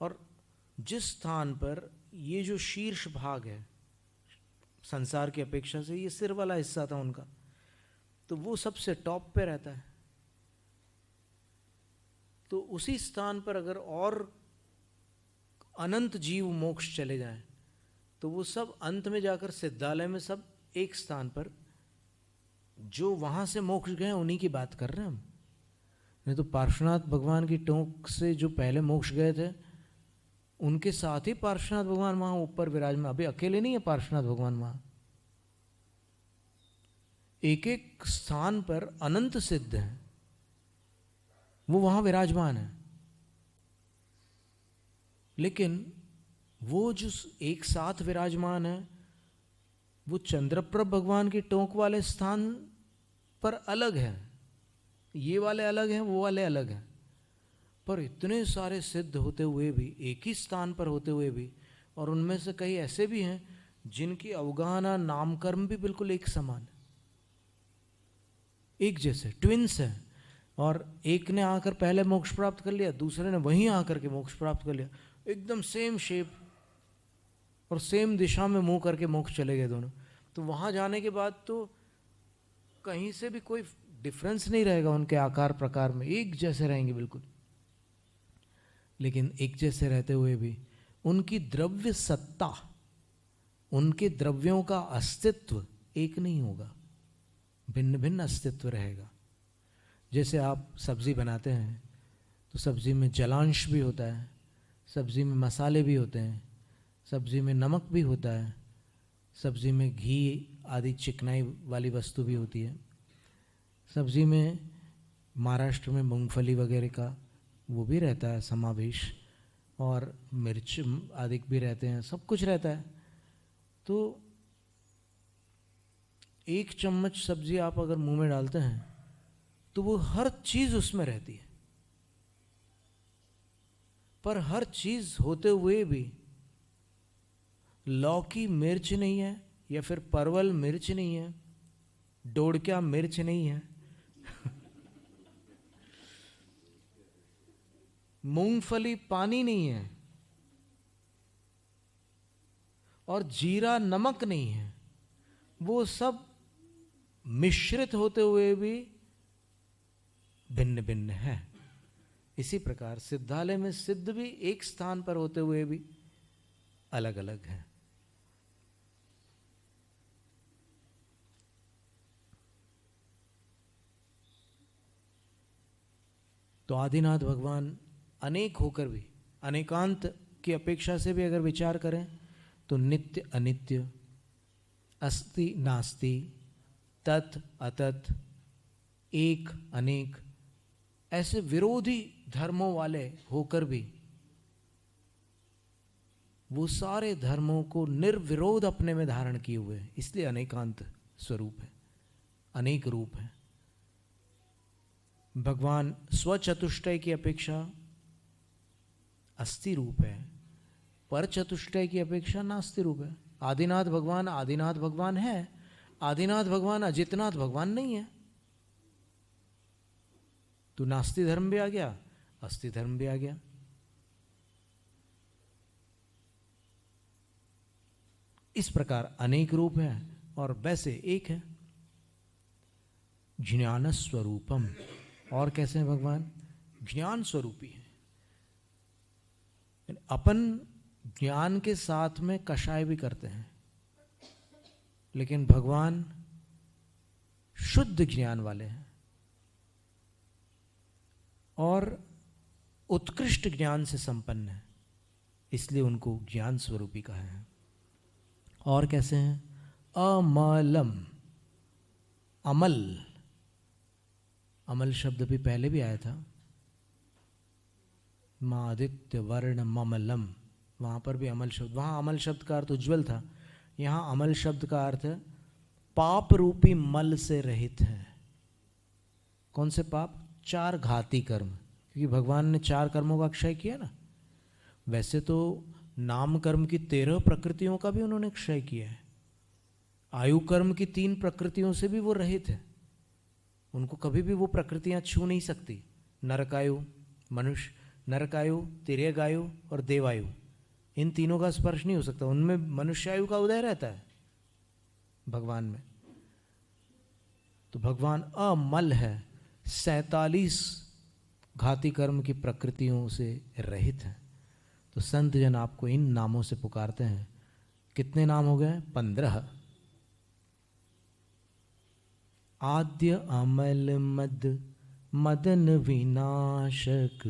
और जिस स्थान पर ये जो शीर्ष भाग है संसार की अपेक्षा से, ये सिर वाला हिस्सा था उनका, तो वो सबसे टॉप पे रहता है। तो उसी स्थान पर अगर और अनंत जीव मोक्ष चले जाएं तो वो सब अंत में जाकर सिद्धालय में सब एक स्थान पर, जो वहां से मोक्ष गए उन्हीं की बात कर रहे हैं हम। नहीं तो पार्श्वनाथ भगवान की टोंक से जो पहले मोक्ष गए थे उनके साथ ही पार्श्वनाथ भगवान वहां ऊपर विराजमान, अभी अकेले नहीं है पार्श्वनाथ भगवान वहां। एक एक स्थान पर अनंत सिद्ध हैं, वो वहां विराजमान है। लेकिन वो जो एक साथ विराजमान है वो चंद्रप्रभ भगवान की टोंक वाले स्थान पर अलग है। ये वाले अलग हैं, वो वाले अलग हैं। पर इतने सारे सिद्ध होते हुए भी, एक ही स्थान पर होते हुए भी, और उनमें से कई ऐसे भी हैं जिनकी अवगाहना नामकर्म भी बिल्कुल एक समान है, एक जैसे ट्विंस हैं। और एक ने आकर पहले मोक्ष प्राप्त कर लिया, दूसरे ने वहीं आकर के मोक्ष प्राप्त कर लिया, एकदम सेम शेप और सेम दिशा में मुंह करके मोक्ष चले गए दोनों। तो वहां जाने के बाद तो कहीं से भी कोई डिफरेंस नहीं रहेगा उनके आकार प्रकार में, एक जैसे रहेंगे बिल्कुल। लेकिन एक जैसे रहते हुए भी उनकी द्रव्य सत्ता, उनके द्रव्यों का अस्तित्व एक नहीं होगा, भिन्न भिन्न अस्तित्व रहेगा। जैसे आप सब्जी बनाते हैं तो सब्जी में जलांश भी होता है, सब्जी में मसाले भी होते हैं, सब्जी में नमक भी होता है, सब्जी में घी आदि चिकनाई वाली वस्तु भी होती है, सब्जी में महाराष्ट्र में मूंगफली वगैरह का वो भी रहता है समावेश, और मिर्च आदि भी रहते हैं, सब कुछ रहता है। तो एक चम्मच सब्जी आप अगर मुंह में डालते हैं तो वो हर चीज़ उसमें रहती है, पर हर चीज़ होते हुए भी लौकी मिर्च नहीं है, या फिर परवल मिर्च नहीं है, डोडका मिर्च नहीं है, मूंगफली पानी नहीं है, और जीरा नमक नहीं है। वो सब मिश्रित होते हुए भी भिन्न भिन्न है। इसी प्रकार सिद्धालय में सिद्ध भी एक स्थान पर होते हुए भी अलग अलग है। तो आदिनाथ भगवान अनेक होकर भी, अनेकांत की अपेक्षा से भी अगर विचार करें तो नित्य अनित्य, अस्ति नास्ति, तत् अतत्, एक अनेक, ऐसे विरोधी धर्मों वाले होकर भी वो सारे धर्मों को निर्विरोध अपने में धारण किए हुए हैं, इसलिए अनेकांत स्वरूप है, अनेक रूप है। भगवान स्वचतुष्टय की अपेक्षा अस्थि रूप है, पर चतुष्टय की अपेक्षा नास्ति रूप है। आदिनाथ भगवान है, आदिनाथ भगवान अजितनाथ भगवान नहीं है। तो नास्ति धर्म भी आ गया, अस्थि धर्म भी आ गया। इस प्रकार अनेक रूप है और वैसे एक है। ज्ञान स्वरूपम, और कैसे हैं भगवान? ज्ञान स्वरूपी है। अपन ज्ञान के साथ में कषाय भी करते हैं, लेकिन भगवान शुद्ध ज्ञान वाले हैं और उत्कृष्ट ज्ञान से संपन्न है, इसलिए उनको ज्ञान स्वरूपी कहा है। और कैसे हैं? अमलम, अमल, अमल शब्द भी पहले भी आया था, मादित्य वर्ण ममलम, वहाँ पर भी अमल शब्द, वहाँ अमल शब्द का अर्थ उज्ज्वल था, यहाँ अमल शब्द का अर्थ पाप रूपी मल से रहित है। कौन से पाप? 4 घाती कर्म, क्योंकि भगवान ने 4 कर्मों का क्षय किया ना। वैसे तो नाम कर्म की 13 प्रकृतियों का भी उन्होंने क्षय किया है। आयु कर्म की 3 प्रकृतियों से भी वो रहित है, उनको कभी भी वो प्रकृतियां छू नहीं सकती। नरकायु, मनुष्य, नरकायु, तिर्यगायु और देवायु, इन तीनों का स्पर्श नहीं हो सकता। उनमें मनुष्यायु का उदय रहता है भगवान में। तो भगवान अमल है, 47 घाती कर्म की प्रकृतियों से रहित है। तो संत जन आपको इन नामों से पुकारते हैं। कितने नाम हो गए? 15। आद्य अमल मद मदन विनाशक,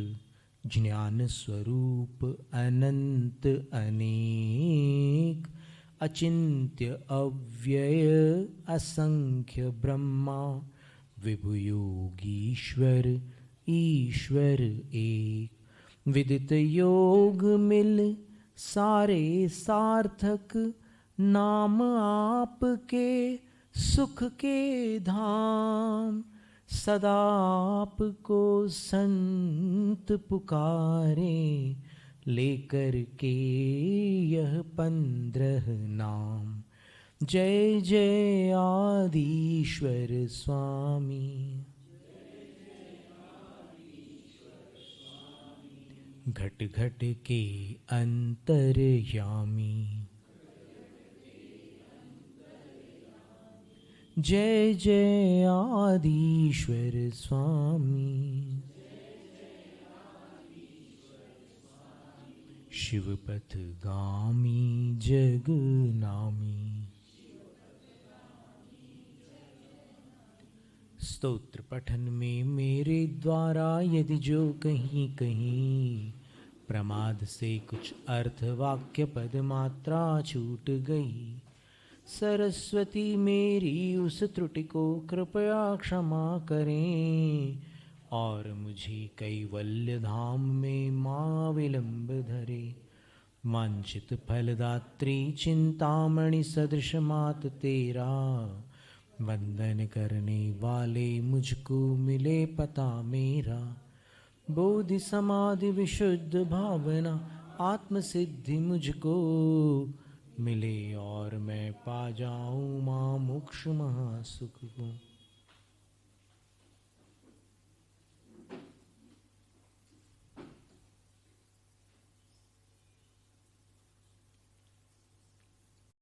ज्ञान स्वरूप अनंत अनेक, अचिंत्य अव्यय असंख्य ब्रह्मा, विभु योगीश्वर ईश्वर एक, विदित योग मिल सारे सार्थक, नाम आपके सुख के धाम, सदा आपको संत पुकारे, लेकर के यह 15 नाम। जय जय आदिश्वर स्वामी, घट घट के अंतर्यामी, जय जय आदिश्वर स्वामी। शिवपथ गामी जग नामी। स्तोत्र पठन में मेरे द्वारा यदि जो कहीं कहीं प्रमाद से कुछ अर्थ वाक्य पद मात्रा छूट गई, सरस्वती मेरी उस त्रुटि को कृपया क्षमा करें और मुझे कैवल्य धाम में माँ विलंब धरे। वांछित फलदात्री चिंतामणि सदृश मात तेरा, वंदन करने वाले मुझको मिले पता मेरा। बोधि समाधि विशुद्ध भावना आत्म सिद्धि मुझको मिले और मैं पा जाऊँ माँ मोक्ष महासुख को।